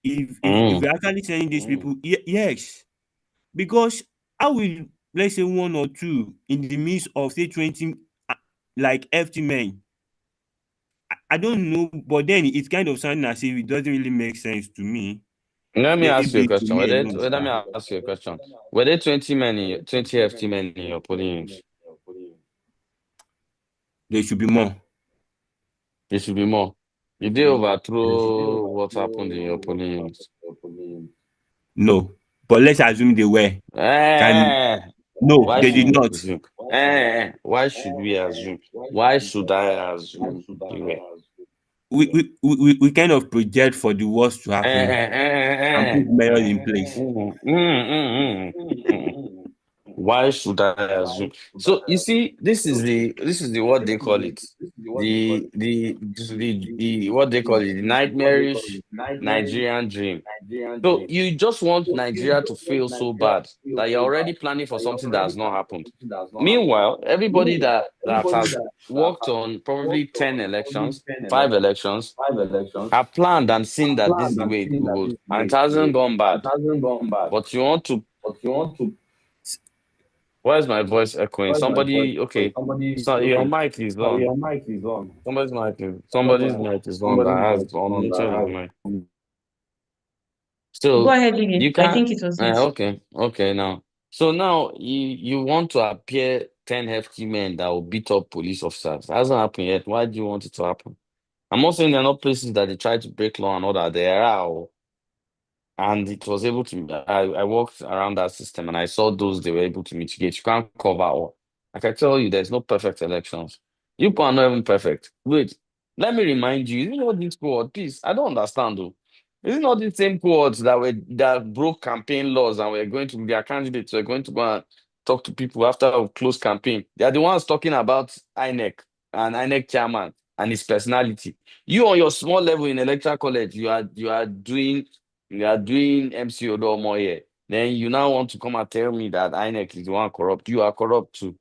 If we're actually sending these people, yes, because how will let's say one or two in the midst of say 20 like FT men. I don't know, but then it's kind of sounding as if it doesn't really make sense to me. Let me ask you a Maybe to question. me alone, Let me sir. ask you a question. Were there 20 FT men in your polling unit? There should be more. There should be more. Did they overthrow what happened in your polling unit? No, but let's assume they were. Can Eh, no, why they should did we not. presume? Why should we assume? Why should I assume you were? We kind of project for the worst to happen and put measures in place. Why should I assume? So you see, this is the what they call it. The what they call it, the nightmarish Nigerian dream. So you just want Nigeria to fail so bad that you're already planning for something that has not happened. Meanwhile, everybody that has worked on probably 10 elections, 5 elections, have planned and seen that this is the way it goes, and it hasn't gone bad. But you want to. Why is my voice echoing? Somebody, okay. So your mic is on. Somebody's mic is on that has unmuted his mic. Go So ahead, Lily. you I can't. think it was me. Okay. Now, so now you want to appear 10 hefty men that will beat up police officers. It hasn't happened yet. Why do you want it to happen? I'm not saying there are not places that they try to break law and order. There are, and it was able to. I walked around that system and I saw those they were able to mitigate. You can't cover all. I can tell you, there's no perfect elections. You people are not even perfect. Wait, let me remind you. You know this cohort, please. I don't understand though. Is it not the same cohorts that broke campaign laws and were going to their candidates were going to go and talk to people after a closed campaign? They are the ones talking about INEC and INEC chairman and his personality. You on your small level in electoral college, you are doing MC Odomo here. Then you now want to come and tell me that INEC is the one corrupt. You are corrupt too.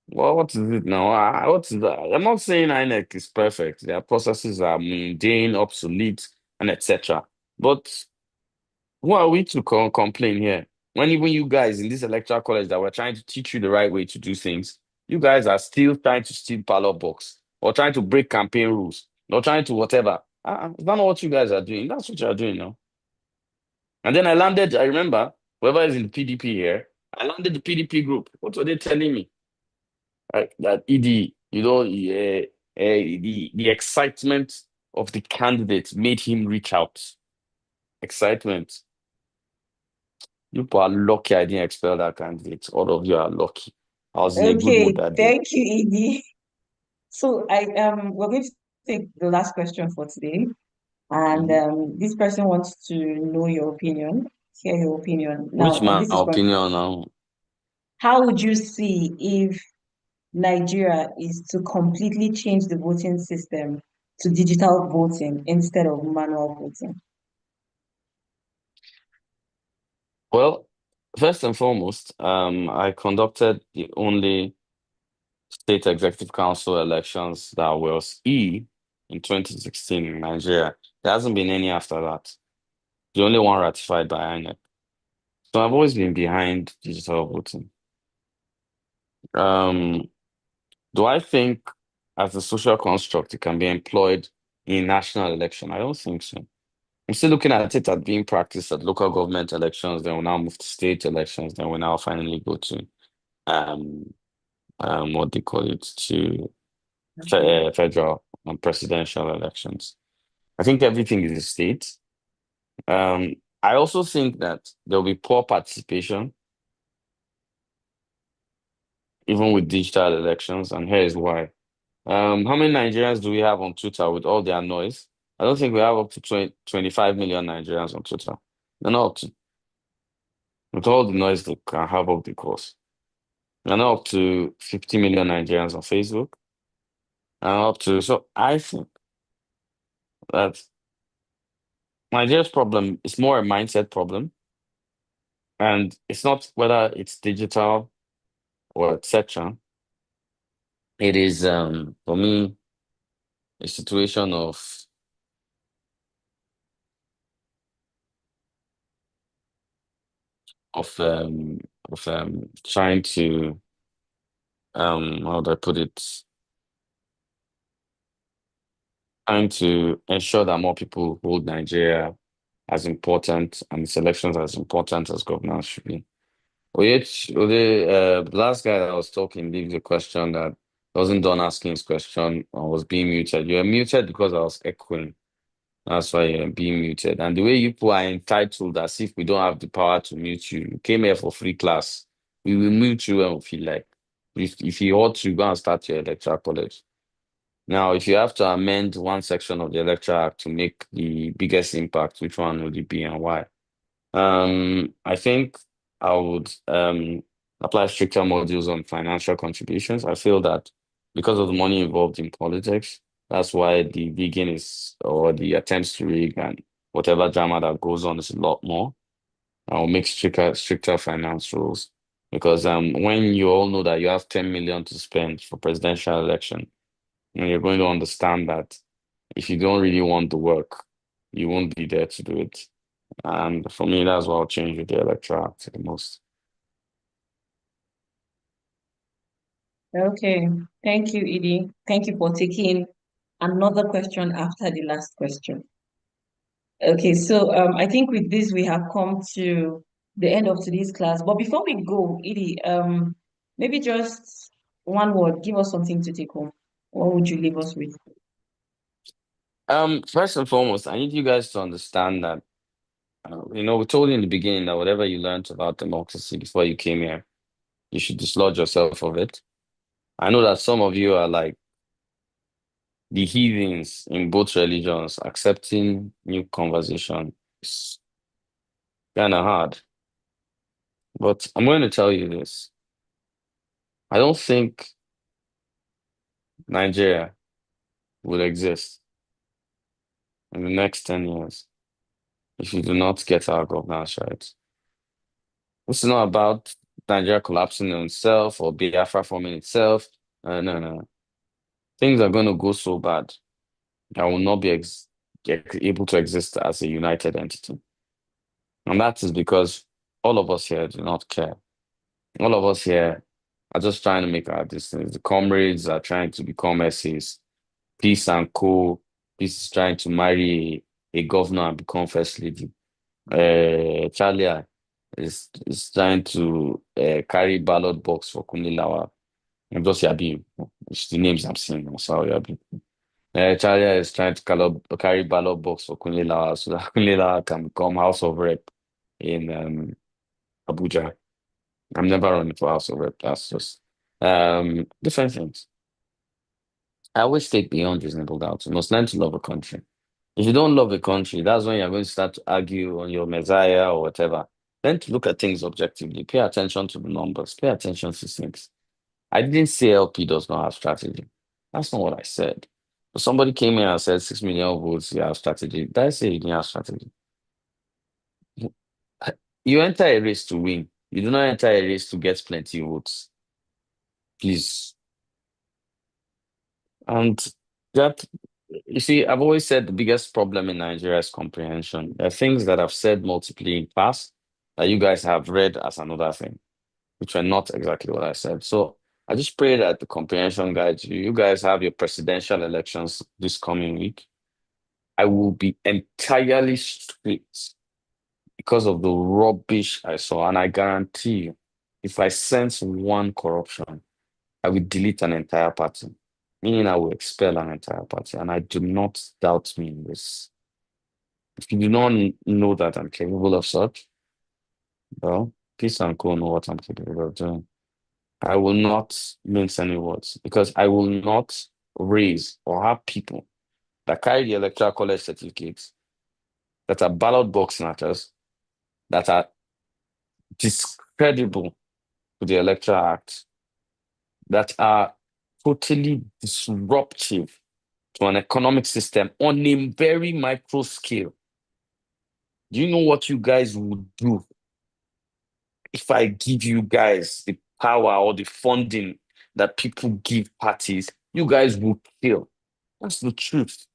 Well, what is it now? What is that? I'm not saying INEC is perfect. Their processes are mundane, obsolete, and etc. But who are we to complain here? When even you guys in this electoral college that were trying to teach you the right way to do things, you guys are still trying to steal ballot box or trying to break campaign rules or trying to whatever. Is that not what you guys are doing? That's what you are doing now. And then I remember, whoever is in the PDP here, I landed the PDP group. What were they telling me? That ED, the excitement of the candidate made him reach out. Excitement. You people are lucky I didn't expel that candidate. All of you are lucky. I was in a good mood Okay, that day. thank you, Edie. So we're going to take the last question for today. And this person wants to know your opinion, hear your opinion. Which Now, my this is what, opinion now? how would you see if Nigeria is to completely change the voting system to digital voting instead of manual voting? Well, first and foremost, I conducted the only state executive council elections that was in 2016 in Nigeria. There hasn't been any after that. The only one ratified by INEC. So I've always been behind digital voting. Do I think as a social construct it can be employed in national election? I don't think so. I'm still looking at it as being practiced at local government elections, then we'll now move to state elections, then we'll now finally go to um what they call it, to federal and presidential elections. I think everything is a state. I also think that there'll be poor participation even with digital elections, and here is why. How many Nigerians do we have on Twitter with all their noise? I don't think we have up to 25 million Nigerians on Twitter. They're not up to, with all the noise that can have up the course. They're not up to 50 million Nigerians on Facebook. So I think that Nigeria's problem is more a mindset problem. And it's not whether it's digital or etc. It is for me a situation of um trying to how do I put it? Trying to ensure that more people hold Nigeria as important and its elections as important as governance should be. The last guy that was talking leaves a question that wasn't done asking his question or was being muted. You were muted because I was echoing. That's why you're being muted. And the way you people are entitled as if we don't have the power to mute you. You came here for free class. We will mute you when we feel like. if you ought to go and start your electoral college. Now, if you have to amend one section of the Electoral Act to make the biggest impact, which one would it be and why? I think I would apply stricter modules on financial contributions. I feel that because of the money involved in politics, that's why the rigging is, or the attempts to rig and whatever drama that goes on is a lot more. I'll make stricter finance rules because when you all know that you have 10 million to spend for presidential election, and you're going to understand that if you don't really want the work, you won't be there to do it. And for me, that's what I'll change with the Electoral Act the most. Okay. Thank you, Edie. Thank you for taking another question after the last question. Okay, so I think with this we have come to the end of today's class. But before we go, Edie, maybe just one word, give us something to take home. What would you leave us with? First and foremost, I need you guys to understand that we told you in the beginning that whatever you learned about democracy before you came here, you should dislodge yourself of it. I know that some of you are like the heathens in both religions. Accepting new conversation is kind of hard. But I'm going to tell you this. I don't think Nigeria will exist in the next 10 years if you do not get our governance right. This is not about Nigeria collapsing on itself or Biafra forming itself. No. Things are going to go so bad that will not be able to exist as a united entity. And that is because all of us here do not care. All of us here are just trying to make our distance. The comrades are trying to become essays. Peace and Co. Peace is trying to marry a governor and become first lady. Charlie is trying to carry ballot box for Kunilawa. I'm just Yabi. It's the names I'm seeing. I'm sorry, Yabi. Charlie is trying to carry ballot box for Kunilawa so that Kunilawa can become House of Rep in Abuja. I'm never running for House of Rep. That's just different things. I always take beyond reasonable doubt. You must learn to love a country. If you don't love a country, that's when you're going to start to argue on your messiah or whatever. Learn to look at things objectively. Pay attention to the numbers. Pay attention to things. I didn't say LP does not have strategy. That's not what I said. But somebody came in and said 6 million votes, you have strategy. Did I say you didn't have strategy? You enter a race to win. You do not enter a race to get plenty votes. Please. And that, you see, I've always said the biggest problem in Nigeria is comprehension. There are things that I've said multiply in past that you guys have read as another thing, which were not exactly what I said. So I just pray that the comprehension guides you. You guys have your presidential elections this coming week. I will be entirely strict because of the rubbish I saw. And I guarantee you, if I sense one corruption, I will delete an entire party, meaning I will expel an entire party. And I do not doubt me in this. If you do not know that I'm capable of such, well, Peace and Co know what I'm capable of doing. I will not mince any words because I will not raise or have people that carry the electoral college certificates, that are ballot box snatchers, that are discreditable to the Electoral Act, that are totally disruptive to an economic system on a very micro scale. Do you know what you guys would do if I give you guys the power or the funding that people give parties? You guys will kill. That's the truth.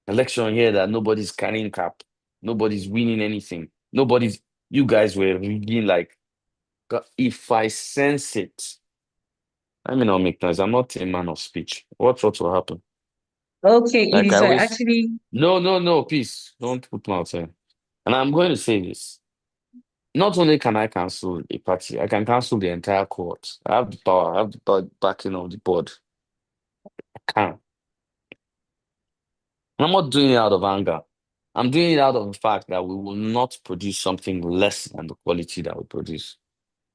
Election here that nobody's carrying cap, nobody's winning anything, you guys were really like, if I sense it, let me not make noise. I'm not a man of speech. What will happen? Okay, Like Edie, I so always, actually, no, please don't put me out there. And I'm going to say this. Not only can I cancel a party, I can cancel the entire court. I have the power, I have the backing of the board. I can. I'm not doing it out of anger. I'm doing it out of the fact that we will not produce something less than the quality that we produce.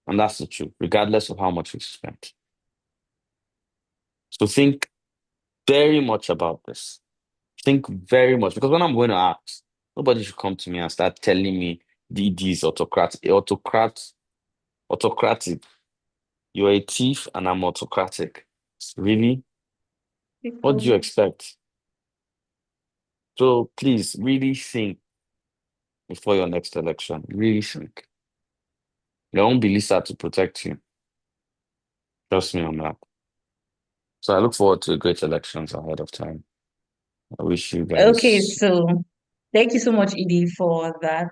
And that's the truth, regardless of how much we spent. So think very much about this. Think very much, because when I'm going to ask, nobody should come to me and start telling me DD is autocratic. You're a thief and I'm autocratic. Really? What do you expect? So please really think before your next election. Really think. There won't be Lisa to protect you. Trust me on that. So I look forward to great elections ahead of time. I wish you Okay, guys. so thank you so much, Edie, for that.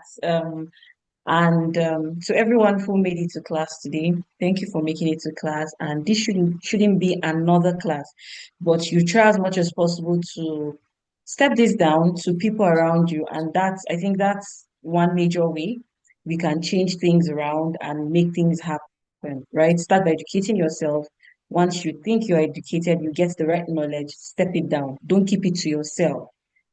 And to everyone who made it to class today, thank you for making it to class. And this shouldn't be another class, but you try as much as possible to step this down to people around you. And I think that's one major way we can change things around and make things happen, right? Start by educating yourself. Once you think you're educated, you get the right knowledge, step it down. Don't keep it to yourself.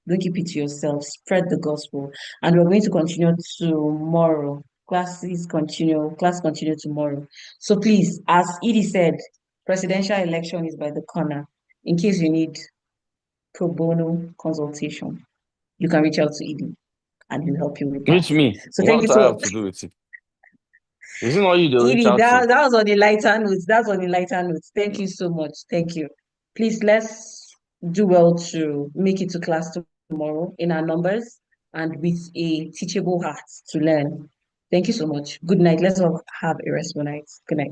Don't keep it to yourself. Spread the gospel. And we're going to continue tomorrow. Class continue tomorrow. So please, as Edie said, presidential election is by the corner. In case you need pro bono consultation, you can reach out to Edie and he'll help you with that. Reach me. So thank What you do I so have to do with it? Is it not you to reach Edie, out to? that was on the lighter notes. That's on the lighter notes. Thank you so much. Thank you. Please let's do well to make it to class tomorrow in our numbers and with a teachable heart to learn. Thank you so much. Good night. Let's all have a restful night. Good night.